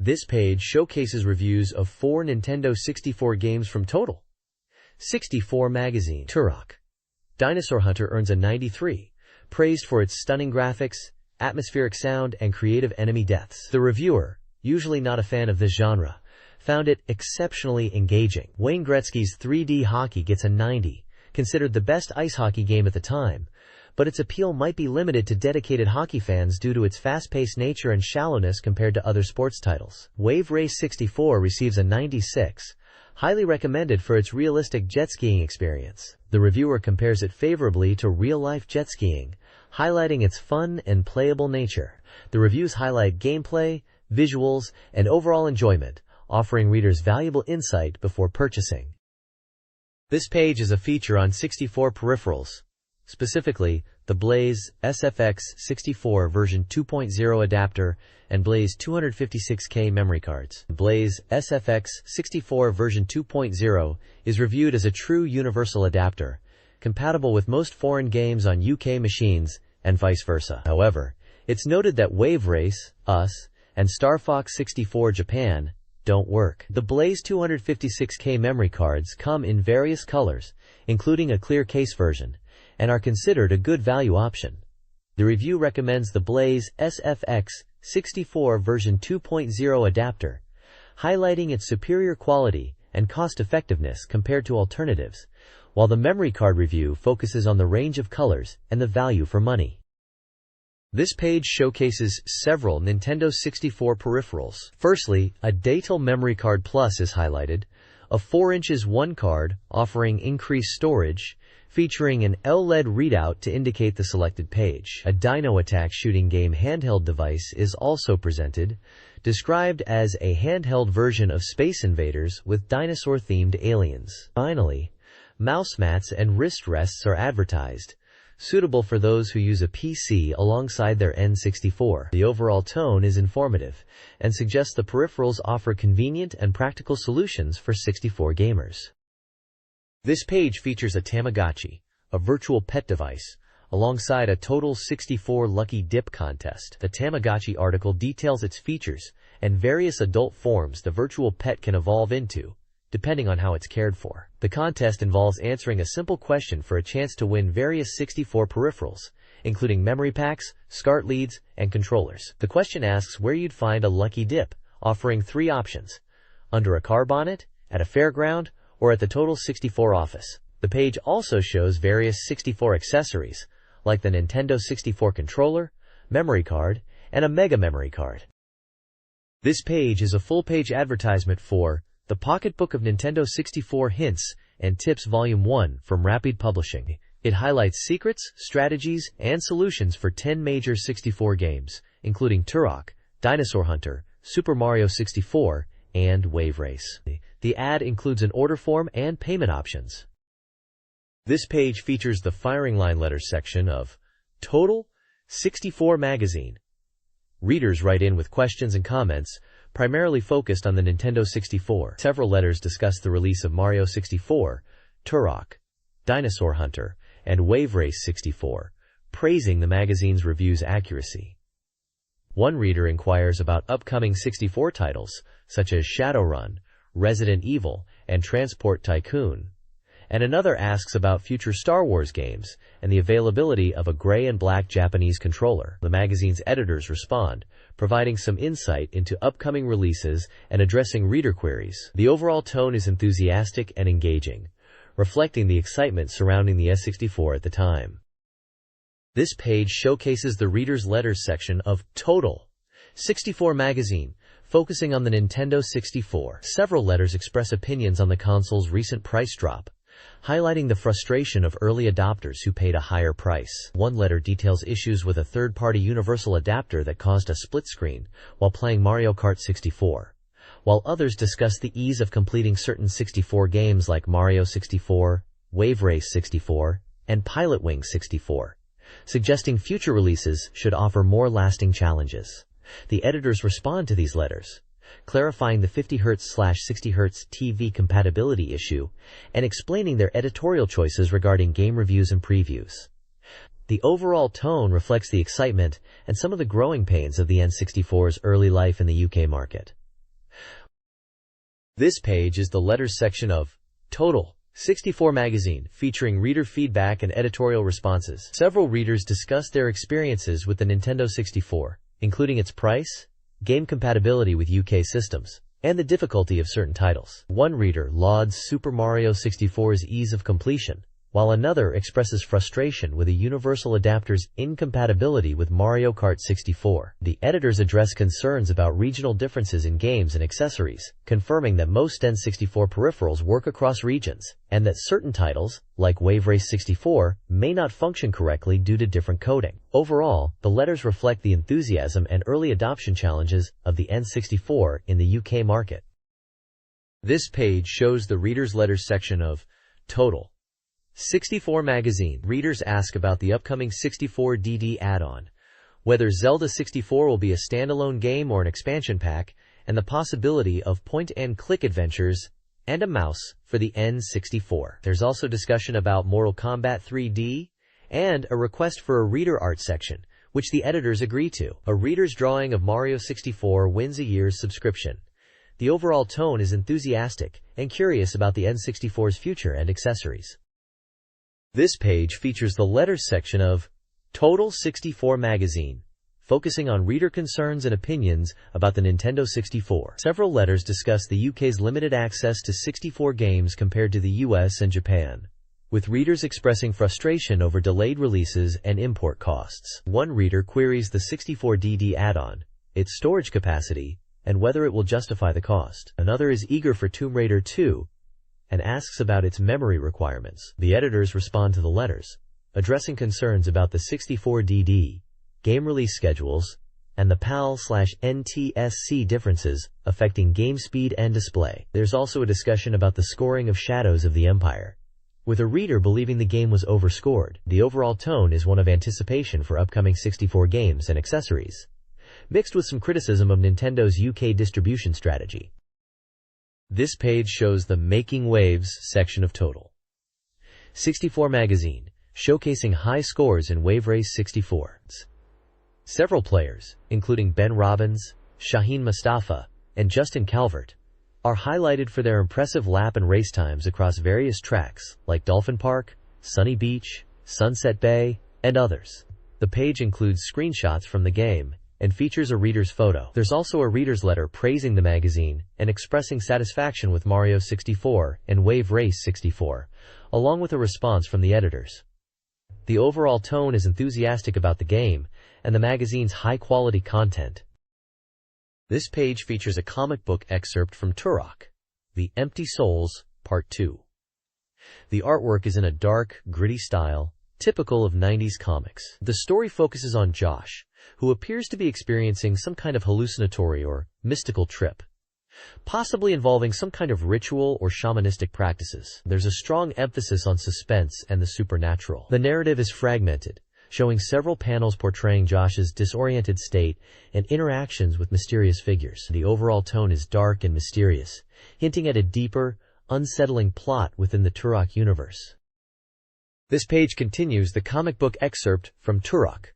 This page showcases reviews of 4 Nintendo 64 games from Total 64 magazine. Turok Dinosaur Hunter earns a 93, praised for its stunning graphics, atmospheric sound, and creative enemy deaths. The reviewer, usually not a fan of this genre, found it exceptionally engaging. Wayne Gretzky's 3D Hockey gets a 90, considered the best ice hockey game at the time, but its appeal might be limited to dedicated hockey fans due to its fast-paced nature and shallowness compared to other sports titles. Wave Race 64 receives a 96, highly recommended for its realistic jet skiing experience. The reviewer compares it favorably to real-life jet skiing, highlighting its fun and playable nature. The reviews highlight gameplay, visuals, and overall enjoyment, offering readers valuable insight before purchasing. This page is a feature on 64 peripherals, specifically the Blaze SFX 64 version 2.0 adapter and Blaze 256K memory cards. Blaze SFX 64 version 2.0 is reviewed as a true universal adapter, compatible with most foreign games on UK machines and vice versa. However, it's noted that Wave Race, US, and Star Fox 64 Japan don't work. The Blaze 256K memory cards come in various colors, including a clear case version, and are considered a good value option. The review recommends the Blaze SFX 64 version 2.0 adapter, highlighting its superior quality and cost-effectiveness compared to alternatives, while the memory card review focuses on the range of colors and the value for money. This page showcases several Nintendo 64 peripherals. Firstly, a Datal Memory Card Plus is highlighted, a 4 inches 1 card offering increased storage, featuring an LED readout to indicate the selected page. A Dino Attack shooting game handheld device is also presented, described as a handheld version of Space Invaders with dinosaur-themed aliens. Finally, mouse mats and wrist rests are advertised, suitable for those who use a PC alongside their N64. The overall tone is informative and suggests the peripherals offer convenient and practical solutions for 64 gamers. This page features a Tamagotchi, a virtual pet device, alongside a Total 64 Lucky Dip contest. The Tamagotchi article details its features and various adult forms the virtual pet can evolve into, depending on how it's cared for. The contest involves answering a simple question for a chance to win various 64 peripherals, including memory packs, SCART leads, and controllers. The question asks where you'd find a Lucky Dip, offering 3 options: under a car bonnet, at a fairground, or at the Total 64 office. The page also shows various 64 accessories, like the Nintendo 64 controller, memory card, and a Mega Memory Card. This page is a full-page advertisement for The Pocketbook of Nintendo 64 Hints and Tips Volume 1 from Rapid Publishing. It highlights secrets, strategies, and solutions for 10 major 64 games, including Turok, Dinosaur Hunter, Super Mario 64, and Wave Race. The ad includes an order form and payment options. This page features the firing line letters section of Total 64 magazine. Readers write in with questions and comments, primarily focused on the Nintendo 64. Several letters discuss the release of Mario 64, Turok, Dinosaur Hunter, and Wave Race 64, praising the magazine's review's accuracy. One reader inquires about upcoming 64 titles, such as Shadowrun, Resident Evil, and Transport Tycoon, and another asks about future Star Wars games and the availability of a gray and black Japanese controller. The magazine's editors respond, providing some insight into upcoming releases and addressing reader queries. The overall tone is enthusiastic and engaging, reflecting the excitement surrounding the N64 at the time. This page showcases the reader's letters section of Total 64 magazine, focusing on the Nintendo 64. Several letters express opinions on the console's recent price drop, highlighting the frustration of early adopters who paid a higher price. One letter details issues with a third-party universal adapter that caused a split screen while playing Mario Kart 64, while others discuss the ease of completing certain 64 games like Mario 64, Wave Race 64, and Pilot Wing 64, suggesting future releases should offer more lasting challenges. The editors respond to these letters, clarifying the 50Hz/60Hz TV compatibility issue and explaining their editorial choices regarding game reviews and previews. The overall tone reflects the excitement and some of the growing pains of the N64's early life in the UK market. This page is the letters section of Total 64 magazine, featuring reader feedback and editorial responses. Several readers discussed their experiences with the Nintendo 64, including its price, game compatibility with UK systems, and the difficulty of certain titles. One reader lauds Super Mario 64's ease of completion, while another expresses frustration with a universal adapter's incompatibility with Mario Kart 64. The editors address concerns about regional differences in games and accessories, confirming that most N64 peripherals work across regions, and that certain titles, like Wave Race 64, may not function correctly due to different coding. Overall, the letters reflect the enthusiasm and early adoption challenges of the N64 in the UK market. This page shows the reader's letters section of Total 64 magazine. Readers ask about the upcoming 64DD add-on, whether Zelda 64 will be a standalone game or an expansion pack, and the possibility of point-and-click adventures and a mouse for the N64. There's also discussion about Mortal Kombat 3D and a request for a reader art section, which the editors agree to. A reader's drawing of Mario 64 wins a year's subscription. The overall tone is enthusiastic and curious about the N64's future and accessories. This page features the letters section of Total 64 magazine, focusing on reader concerns and opinions about the Nintendo 64. Several letters discuss the UK's limited access to 64 games compared to the US and Japan, with readers expressing frustration over delayed releases and import costs. One reader queries the 64DD add-on, its storage capacity, and whether it will justify the cost. Another is eager for Tomb Raider 2, and asks about its memory requirements. The editors respond to the letters, addressing concerns about the 64DD, game release schedules, and the PAL/NTSC differences affecting game speed and display. There's also a discussion about the scoring of Shadows of the Empire, with a reader believing the game was overscored. The overall tone is one of anticipation for upcoming 64 games and accessories, mixed with some criticism of Nintendo's UK distribution strategy. This page shows the Making Waves section of Total 64 magazine, showcasing high scores in Wave Race 64. Several players, including Ben Robbins, Shaheen Mustafa, and Justin Calvert, are highlighted for their impressive lap and race times across various tracks like Dolphin Park, Sunny Beach, Sunset Bay, and others. The page includes screenshots from the game and features a reader's photo. There's also a reader's letter praising the magazine and expressing satisfaction with Mario 64 and Wave Race 64, along with a response from the editors. The overall tone is enthusiastic about the game and the magazine's high-quality content. This page features a comic book excerpt from Turok, The Empty Souls, Part 2. The artwork is in a dark, gritty style, typical of 90s comics. The story focuses on Josh, who appears to be experiencing some kind of hallucinatory or mystical trip, possibly involving some kind of ritual or shamanistic practices. There's a strong emphasis on suspense and the supernatural. The narrative is fragmented, showing several panels portraying Josh's disoriented state and interactions with mysterious figures. The overall tone is dark and mysterious, hinting at a deeper, unsettling plot within the Turok universe. This page continues the comic book excerpt from Turok: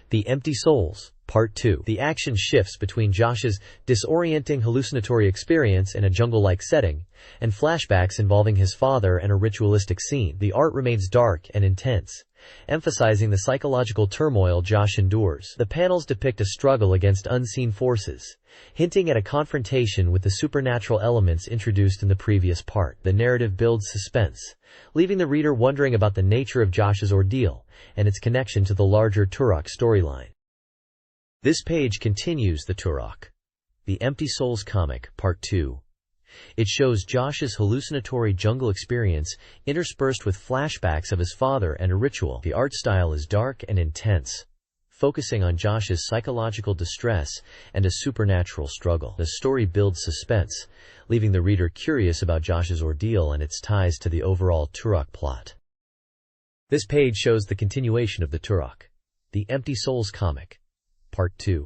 The Empty Souls, Part 2. The action shifts between Josh's disorienting hallucinatory experience in a jungle-like setting, and flashbacks involving his father and a ritualistic scene. The art remains dark and intense, emphasizing the psychological turmoil Josh endures. The panels depict a struggle against unseen forces, hinting at a confrontation with the supernatural elements introduced in the previous part. The narrative builds suspense, leaving the reader wondering about the nature of Josh's ordeal and its connection to the larger Turok storyline. This page continues the Turok: The Empty Souls comic, Part 2. It shows Josh's hallucinatory jungle experience interspersed with flashbacks of his father and a ritual. The art style is dark and intense, focusing on Josh's psychological distress and a supernatural struggle. The story builds suspense, leaving the reader curious about Josh's ordeal and its ties to the overall Turok plot. This page shows the continuation of the Turok: The Empty Souls comic, Part 2.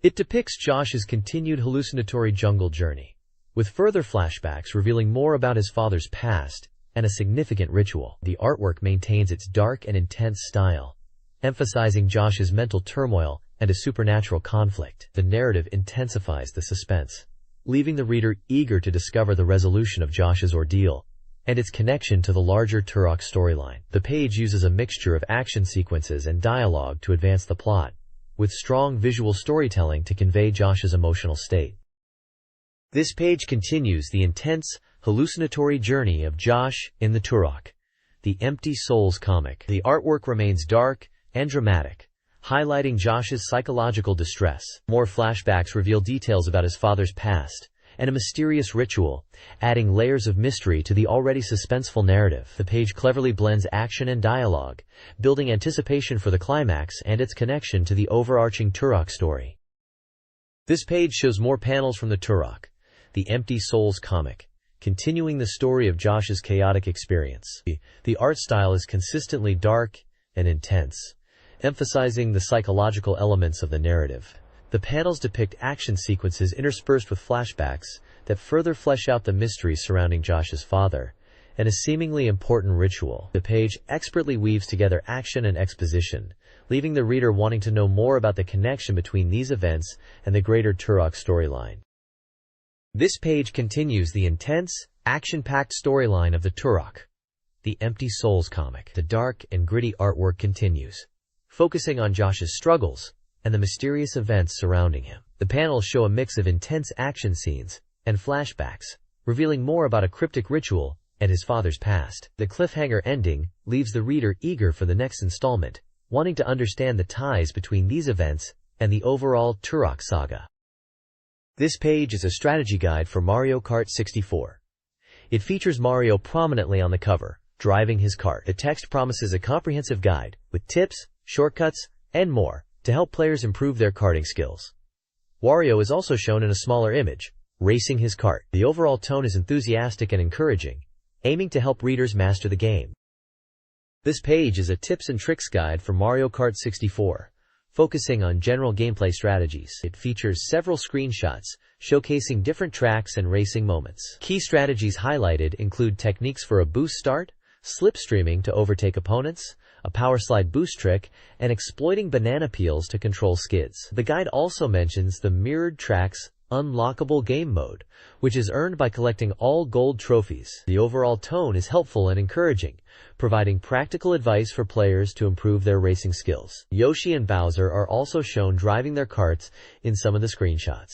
It depicts Josh's continued hallucinatory jungle journey, with further flashbacks revealing more about his father's past and a significant ritual. The artwork maintains its dark and intense style, emphasizing Josh's mental turmoil and a supernatural conflict. The narrative intensifies the suspense, leaving the reader eager to discover the resolution of Josh's ordeal and its connection to the larger Turok storyline. The page uses a mixture of action sequences and dialogue to advance the plot, with strong visual storytelling to convey Josh's emotional state. This page continues the intense, hallucinatory journey of Josh in the Turok: The Empty Souls comic. The artwork remains dark and dramatic, highlighting Josh's psychological distress. More flashbacks reveal details about his father's past and a mysterious ritual, adding layers of mystery to the already suspenseful narrative. The page cleverly blends action and dialogue, building anticipation for the climax and its connection to the overarching Turok story. This page shows more panels from the Turok: The Empty Souls comic, continuing the story of Josh's chaotic experience. The art style is consistently dark and intense, emphasizing the psychological elements of the narrative. The panels depict action sequences interspersed with flashbacks that further flesh out the mysteries surrounding Josh's father and a seemingly important ritual. The page expertly weaves together action and exposition, leaving the reader wanting to know more about the connection between these events and the greater Turok storyline. This page continues the intense, action-packed storyline of the Turok: The Empty Souls comic. The dark and gritty artwork continues, focusing on Josh's struggles and the mysterious events surrounding him. The panels show a mix of intense action scenes and flashbacks, revealing more about a cryptic ritual and his father's past. The cliffhanger ending leaves the reader eager for the next installment, wanting to understand the ties between these events and the overall Turok saga. This page is a strategy guide for Mario Kart 64. It features Mario prominently on the cover, driving his kart. The text promises a comprehensive guide with tips, shortcuts, and more to help players improve their karting skills. Wario is also shown in a smaller image, racing his kart. The overall tone is enthusiastic and encouraging, aiming to help readers master the game. This page is a tips and tricks guide for Mario Kart 64, focusing on general gameplay strategies. It features several screenshots showcasing different tracks and racing moments. Key strategies highlighted include techniques for a boost start, slipstreaming to overtake opponents, a power slide boost trick, and exploiting banana peels to control skids. The guide also mentions the Mirrored Tracks unlockable game mode, which is earned by collecting all gold trophies. The overall tone is helpful and encouraging, providing practical advice for players to improve their racing skills. Yoshi and Bowser are also shown driving their karts in some of the screenshots.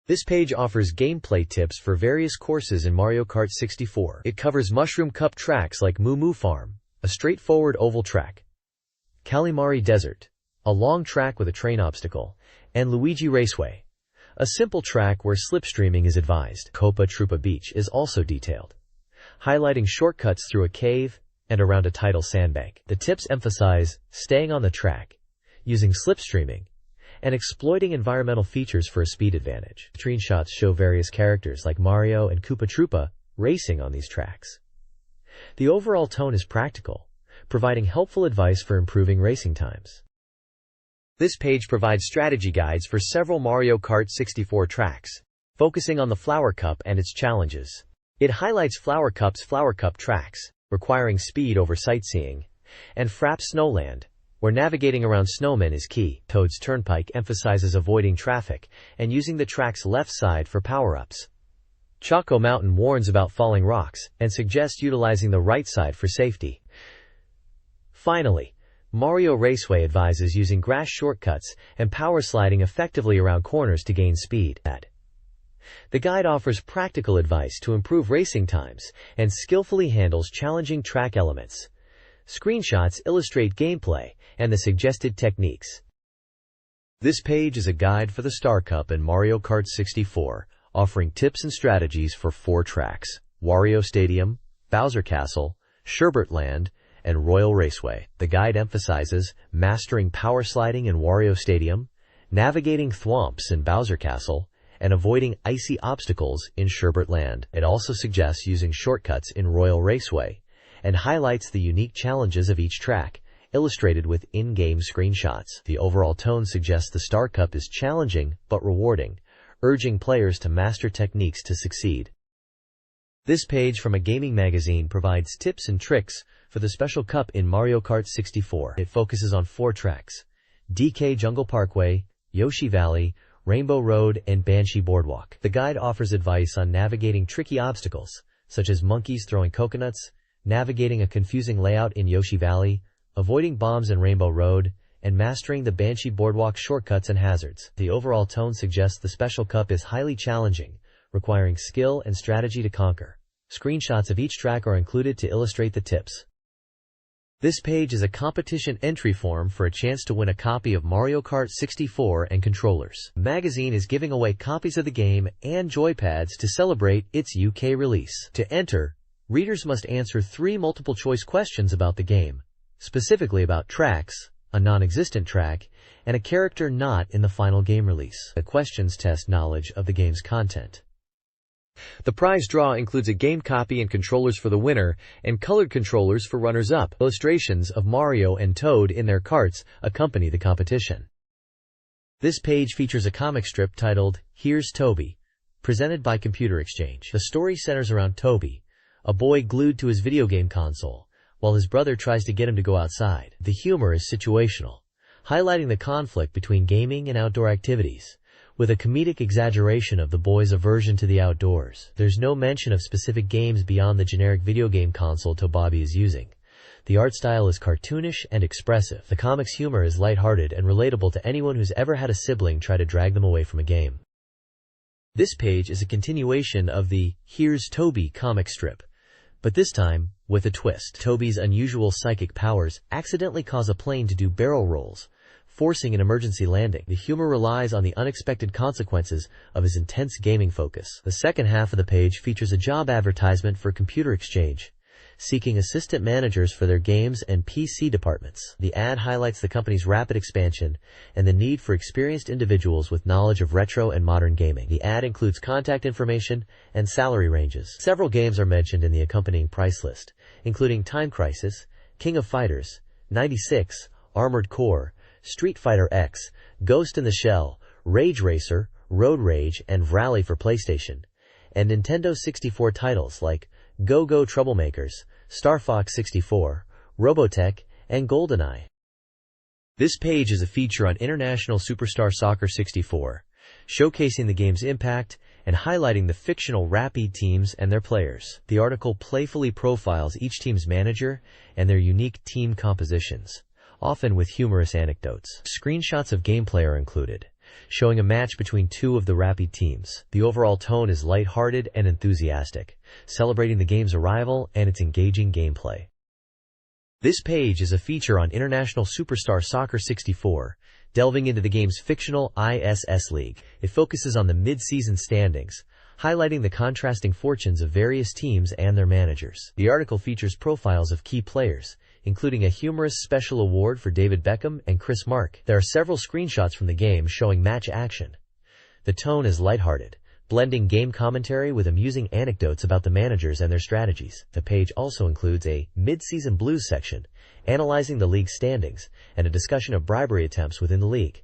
This page offers gameplay tips for various courses in Mario Kart 64. It covers Mushroom Cup tracks like Moo Moo Farm, a straightforward oval track, Kalimari Desert, a long track with a train obstacle, and Luigi Raceway, a simple track where slipstreaming is advised. Copa Trupa Beach is also detailed, highlighting shortcuts through a cave and around a tidal sandbank. The tips emphasize staying on the track, using slipstreaming, and exploiting environmental features for a speed advantage. Screenshots show various characters like Mario and Koopa Troopa racing on these tracks. The overall tone is practical, providing helpful advice for improving racing times. This page provides strategy guides for several Mario Kart 64 tracks, focusing on the Flower Cup and its challenges. It highlights Flower Cup tracks, requiring speed over sightseeing, and Frapp's Snowland, where navigating around snowmen is key. Toad's Turnpike emphasizes avoiding traffic and using the track's left side for power-ups. Choco Mountain warns about falling rocks and suggests utilizing the right side for safety. Finally, Mario Raceway advises using grass shortcuts and power sliding effectively around corners to gain speed. The guide offers practical advice to improve racing times and skillfully handles challenging track elements. Screenshots illustrate gameplay and the suggested techniques. This page is a guide for the Star Cup in Mario Kart 64, offering tips and strategies for 4 tracks: Wario Stadium, Bowser Castle, Sherbert Land, and Royal Raceway. The guide emphasizes mastering power sliding in Wario Stadium, navigating thwomps in Bowser Castle, and avoiding icy obstacles in Sherbert Land. It also suggests using shortcuts in Royal Raceway, and highlights the unique challenges of each track, illustrated with in-game screenshots. The overall tone suggests the Star Cup is challenging but rewarding, urging players to master techniques to succeed. This page from a gaming magazine provides tips and tricks for the Special Cup in Mario Kart 64. It focuses on 4 tracks: DK Jungle Parkway, Yoshi Valley, Rainbow Road, and Banshee Boardwalk. The guide offers advice on navigating tricky obstacles, such as monkeys throwing coconuts, navigating a confusing layout in Yoshi Valley, avoiding bombs in Rainbow Road, and mastering the Banshee Boardwalk shortcuts and hazards. The overall tone suggests the Special Cup is highly challenging, requiring skill and strategy to conquer. Screenshots of each track are included to illustrate the tips. This page is a competition entry form for a chance to win a copy of Mario Kart 64 and controllers. The magazine is giving away copies of the game and joypads to celebrate its UK release. To enter, readers must answer 3 multiple-choice questions about the game, specifically about tracks, a non-existent track, and a character not in the final game release. The questions test knowledge of the game's content. The prize draw includes a game copy and controllers for the winner, and colored controllers for runners-up. Illustrations of Mario and Toad in their karts accompany the competition. This page features a comic strip titled, "Here's Toby," presented by Computer Exchange. The story centers around Toby, a boy glued to his video game console, while his brother tries to get him to go outside. The humor is situational, highlighting the conflict between gaming and outdoor activities, with a comedic exaggeration of the boy's aversion to the outdoors. There's no mention of specific games beyond the generic video game console Tobabi is using. The art style is cartoonish and expressive. The comic's humor is lighthearted and relatable to anyone who's ever had a sibling try to drag them away from a game. This page is a continuation of the "Here's Toby" comic strip, but this time with a twist. Toby's unusual psychic powers accidentally cause a plane to do barrel rolls, forcing an emergency landing. The humor relies on the unexpected consequences of his intense gaming focus. The second half of the page features a job advertisement for Computer Exchange, seeking assistant managers for their games and PC departments. The ad highlights the company's rapid expansion and the need for experienced individuals with knowledge of retro and modern gaming. The ad includes contact information and salary ranges. Several games are mentioned in the accompanying price list, including Time Crisis, King of Fighters, 96, Armored Core, Street Fighter X, Ghost in the Shell, Rage Racer, Road Rage, and Rally for PlayStation, and Nintendo 64 titles like Go Go Troublemakers, Star Fox 64, Robotech, and GoldenEye. This page is a feature on International Superstar Soccer 64, showcasing the game's impact and highlighting the fictional Rapid teams and their players. The article playfully profiles each team's manager and their unique team compositions, often with humorous anecdotes. Screenshots of gameplay are included, showing a match between 2 of the Rapid teams. The overall tone is lighthearted and enthusiastic, celebrating the game's arrival and its engaging gameplay. This page is a feature on International Superstar Soccer 64, delving into the game's fictional ISS League. It focuses on the mid-season standings, highlighting the contrasting fortunes of various teams and their managers. The article features profiles of key players, including a humorous special award for David Beckham and Chris Mark. There are several screenshots from the game showing match action. The tone is lighthearted, blending game commentary with amusing anecdotes about the managers and their strategies. The page also includes a mid-season blues section analyzing the league standings, and a discussion of bribery attempts within the league.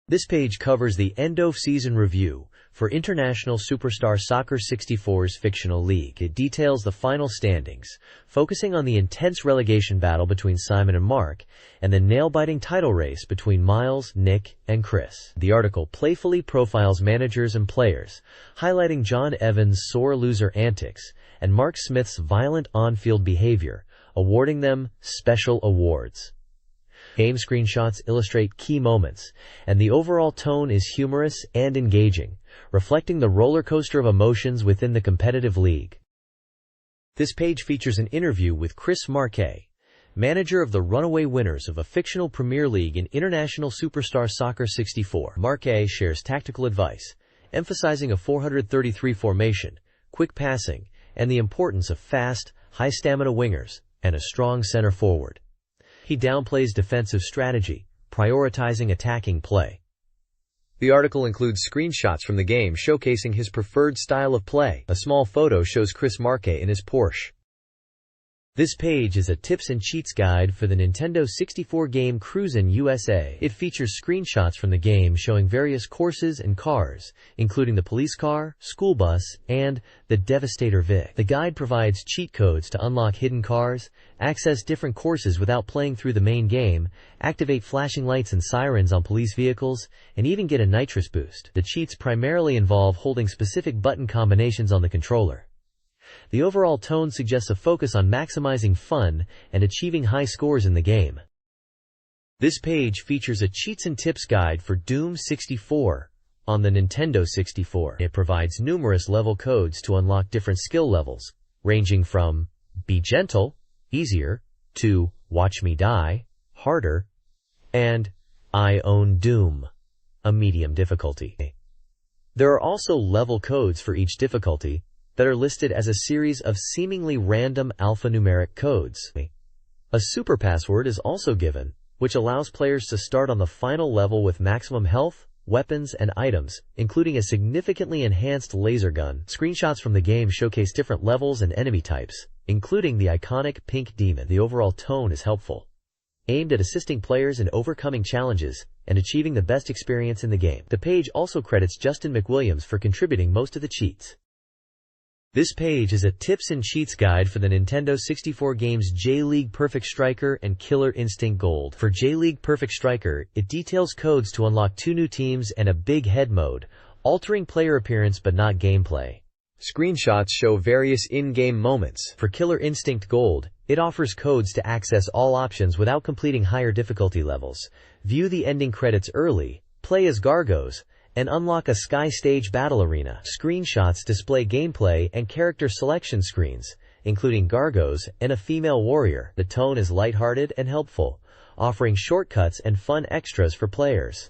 This page covers the end-of-season review for International Superstar Soccer 64's fictional league. It details the final standings, focusing on the intense relegation battle between Simon and Mark, and the nail-biting title race between Miles, Nick, and Chris. The article playfully profiles managers and players, highlighting John Evans' sore loser antics and Mark Smith's violent on-field behavior, awarding them special awards. Game screenshots illustrate key moments, and the overall tone is humorous and engaging, reflecting the roller coaster of emotions within the competitive league. This page features an interview with Chris Marquet, manager of the runaway winners of a fictional Premier League in International Superstar Soccer 64. Marquet shares tactical advice, emphasizing a 4-3-3 formation, quick passing, and the importance of fast, high-stamina wingers, and a strong center forward. He downplays defensive strategy, prioritizing attacking play. The article includes screenshots from the game showcasing his preferred style of play. A small photo shows Chris Marquet in his Porsche. This page is a tips and cheats guide for the Nintendo 64 game Cruisin' USA. It features screenshots from the game showing various courses and cars, including the police car, school bus, and the Devastator Vic. The guide provides cheat codes to unlock hidden cars, access different courses without playing through the main game, activate flashing lights and sirens on police vehicles, and even get a nitrous boost. The cheats primarily involve holding specific button combinations on the controller. The overall tone suggests a focus on maximizing fun and achieving high scores in the game. This page features a cheats and tips guide for Doom 64 on the Nintendo 64. It provides numerous level codes to unlock different skill levels, ranging from Be Gentle, easier, to Watch Me Die, harder, and I Own Doom, a medium difficulty. There are also level codes for each difficulty that are listed as a series of seemingly random alphanumeric codes. A super password is also given, which allows players to start on the final level with maximum health, weapons, and items, including a significantly enhanced laser gun. Screenshots from the game showcase different levels and enemy types, including the iconic Pink Demon. The overall tone is helpful, aimed at assisting players in overcoming challenges and achieving the best experience in the game. The page also credits Justin McWilliams for contributing most of the cheats. This page is a tips and cheats guide for the Nintendo 64 games J-League Perfect Striker and Killer Instinct Gold. For J-League Perfect Striker, it details codes to unlock 2 new teams and a big head mode, altering player appearance but not gameplay. Screenshots show various in-game moments. For Killer Instinct Gold, it offers codes to access all options without completing higher difficulty levels, view the ending credits early, play as Gargos, and unlock a Sky Stage battle arena. Screenshots display gameplay and character selection screens, including Gargos and a female warrior. The tone is lighthearted and helpful, offering shortcuts and fun extras for players.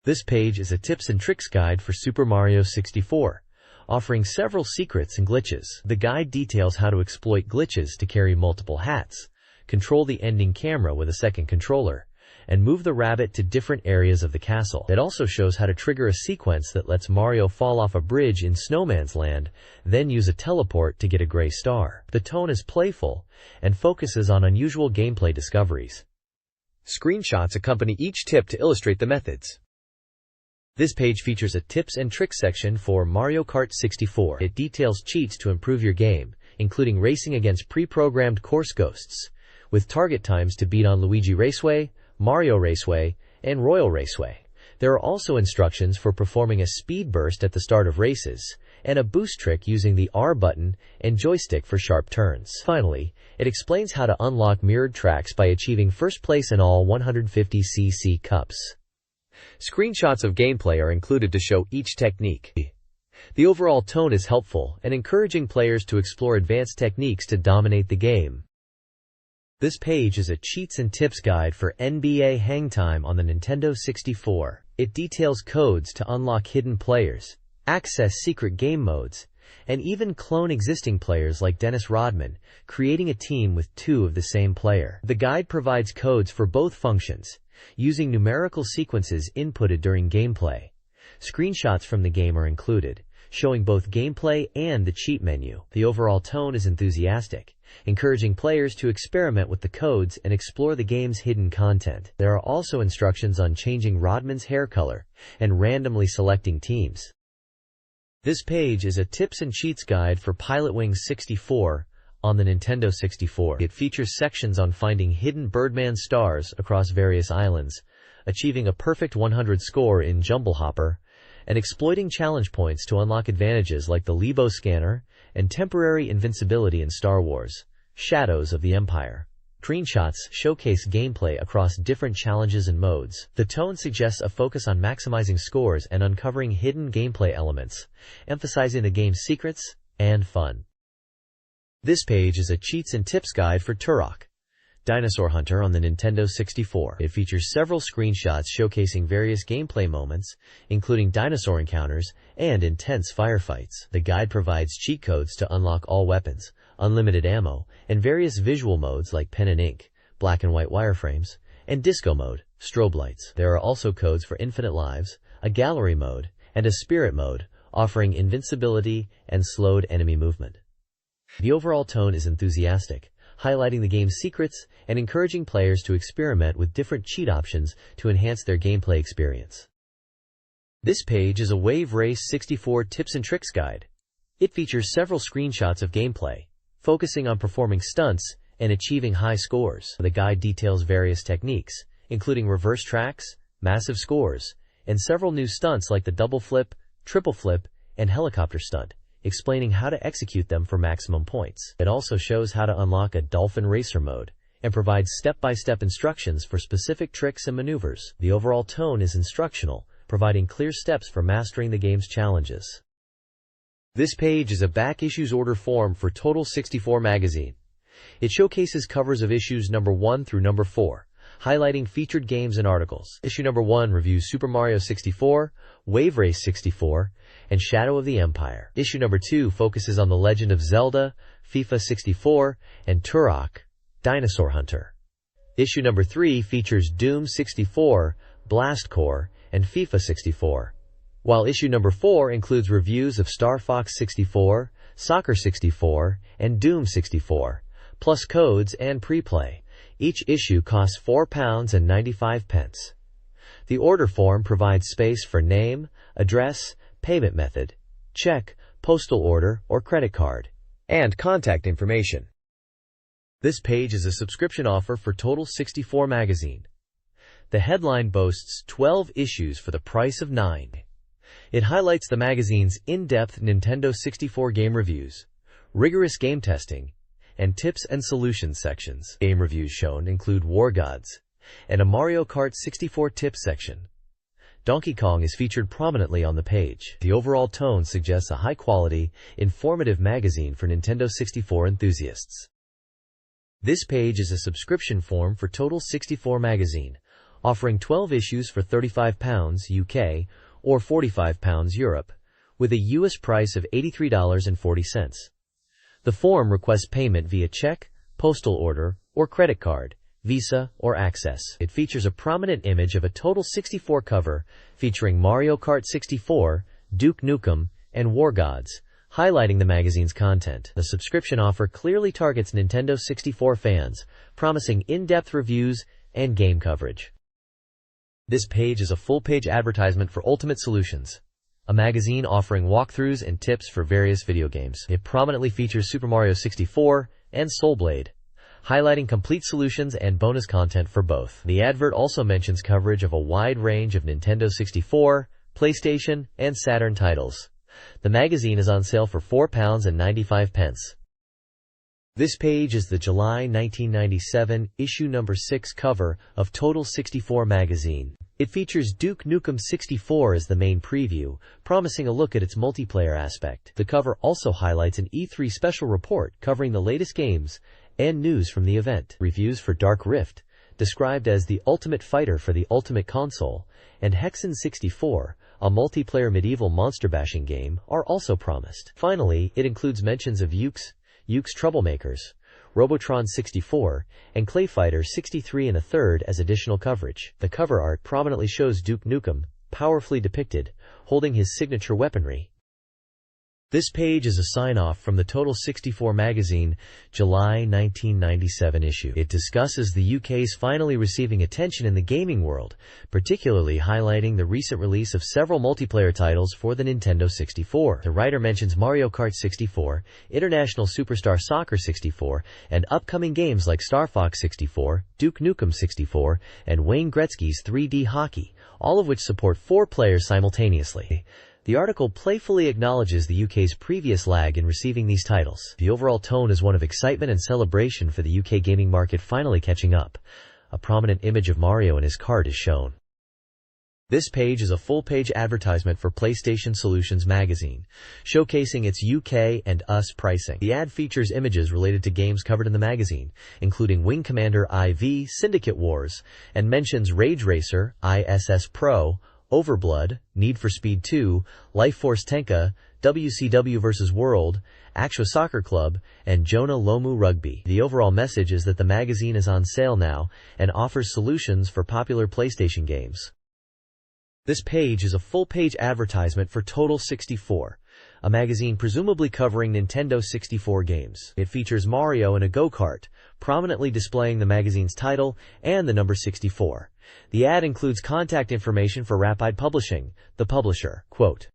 This page is a tips and tricks guide for Super Mario 64, offering several secrets and glitches. The guide details how to exploit glitches to carry multiple hats, control the ending camera with a second controller, and move the rabbit to different areas of the castle. It also shows how to trigger a sequence that lets Mario fall off a bridge in Snowman's Land, then use a teleport to get a gray star. The tone is playful and focuses on unusual gameplay discoveries. Screenshots accompany each tip to illustrate the methods. This page features a tips and tricks section for Mario Kart 64. It details cheats to improve your game, including racing against pre-programmed course ghosts, with target times to beat on Luigi Raceway, Mario Raceway, and Royal Raceway. There are also instructions for performing a speed burst at the start of races, and a boost trick using the R button and joystick for sharp turns. Finally, it explains how to unlock mirrored tracks by achieving first place in all 150cc cups. Screenshots of gameplay are included to show each technique. The overall tone is helpful and encouraging players to explore advanced techniques to dominate the game. This page is a cheats and tips guide for NBA Hangtime on the Nintendo 64. It details codes to unlock hidden players, access secret game modes, and even clone existing players like Dennis Rodman, creating a team with 2 of the same player. The guide provides codes for both functions, using numerical sequences inputted during gameplay. Screenshots from the game are included, showing both gameplay and the cheat menu. The overall tone is enthusiastic, encouraging players to experiment with the codes and explore the game's hidden content. There are also instructions on changing Rodman's hair color and randomly selecting teams. This page is a tips and cheats guide for Pilotwings 64 on the Nintendo 64. It features sections on finding hidden Birdman stars across various islands, achieving a perfect 100 score in Jumble Hopper, and exploiting challenge points to unlock advantages like the Lebo scanner and temporary invincibility in Star Wars: Shadows of the Empire. Screenshots showcase gameplay across different challenges and modes. The tone suggests a focus on maximizing scores and uncovering hidden gameplay elements, emphasizing the game's secrets and fun. This page is a cheats and tips guide for Turok: Dinosaur Hunter on the Nintendo 64. It features several screenshots showcasing various gameplay moments, including dinosaur encounters and intense firefights. The guide provides cheat codes to unlock all weapons, unlimited ammo, and various visual modes like pen and ink, black and white wireframes, and disco mode, strobe lights. There are also codes for infinite lives, a gallery mode, and a spirit mode, offering invincibility and slowed enemy movement. The overall tone is enthusiastic, highlighting the game's secrets and encouraging players to experiment with different cheat options to enhance their gameplay experience. This page is a Wave Race 64 tips and tricks guide. It features several screenshots of gameplay, focusing on performing stunts and achieving high scores. The guide details various techniques, including reverse tracks, massive scores, and several new stunts like the double flip, triple flip, and helicopter stunt, explaining how to execute them for maximum points. It also shows how to unlock a Dolphin Racer mode and provides step-by-step instructions for specific tricks and maneuvers. The overall tone is instructional, providing clear steps for mastering the game's challenges. This page is a back issues order form for Total 64 magazine. It showcases covers of issues number 1 through number 4, highlighting featured games and articles. Issue number 1 reviews Super Mario 64, Wave Race 64, and Shadow of the Empire. Issue number 2 focuses on The Legend of Zelda, FIFA 64, and Turok: Dinosaur Hunter. Issue number 3 features Doom 64, Blast Corps, and FIFA 64, while issue number 4 includes reviews of Star Fox 64, Soccer 64, and Doom 64, plus codes and pre-play. Each issue costs £4.95. The order form provides space for name, address, payment method, check, postal order, or credit card, and contact information. This page is a subscription offer for Total 64 magazine. The headline boasts 12 issues for the price of 9. It highlights the magazine's in-depth Nintendo 64 game reviews, rigorous game testing, and tips and solutions sections. Game reviews shown include War Gods and a Mario Kart 64 tips section. Donkey Kong is featured prominently on the page. The overall tone suggests a high-quality, informative magazine for Nintendo 64 enthusiasts. This page is a subscription form for Total 64 magazine, offering 12 issues for £35 UK or £45 Europe, with a US price of $83.40. The form requests payment via check, postal order, or credit card, Visa, or Access. It features a prominent image of a Total 64 cover featuring Mario Kart 64, Duke Nukem, and War Gods, highlighting the magazine's content. The subscription offer clearly targets Nintendo 64 fans, promising in-depth reviews and game coverage. This page is a full-page advertisement for Ultimate Solutions, a magazine offering walkthroughs and tips for various video games. It prominently features Super Mario 64 and Soul Blade, highlighting complete solutions and bonus content for both. The advert also mentions coverage of a wide range of Nintendo 64, PlayStation, and Saturn titles. The magazine is on sale for £4.95. This page is the July 1997 issue number 6 cover of Total 64 magazine. It features Duke Nukem 64 as the main preview, promising a look at its multiplayer aspect. The cover also highlights an E3 special report covering the latest games and news from the event. Reviews for Dark Rift, described as the ultimate fighter for the ultimate console, and Hexen 64, a multiplayer medieval monster bashing game, are also promised. Finally, it includes mentions of Yuke's Troublemakers, Robotron 64, and Clayfighter 63 1/3 as additional coverage. The cover art prominently shows Duke Nukem, powerfully depicted, holding his signature weaponry, This page is a sign-off from the Total 64 magazine, July 1997 issue. It discusses the UK's finally receiving attention in the gaming world, particularly highlighting the recent release of several multiplayer titles for the Nintendo 64. The writer mentions Mario Kart 64, International Superstar Soccer 64, and upcoming games like Star Fox 64, Duke Nukem 64, and Wayne Gretzky's 3D Hockey, all of which support 4 players simultaneously. The article playfully acknowledges the UK's previous lag in receiving these titles. The overall tone is one of excitement and celebration for the UK gaming market finally catching up. A prominent image of Mario and his Kart is shown. This page is a full-page advertisement for PlayStation Solutions magazine, showcasing its UK and US pricing. The ad features images related to games covered in the magazine, including Wing Commander IV, Syndicate Wars, and mentions Rage Racer, ISS Pro, Overblood, Need for Speed 2, Life Force Tenka, WCW vs. World, Actua Soccer Club, and Jonah Lomu Rugby. The overall message is that the magazine is on sale now and offers solutions for popular PlayStation games. This page is a full-page advertisement for Total 64, a magazine presumably covering Nintendo 64 games. It features Mario in a go-kart, prominently displaying the magazine's title and the number 64. The ad includes contact information for Rapide Publishing, the publisher. Quote,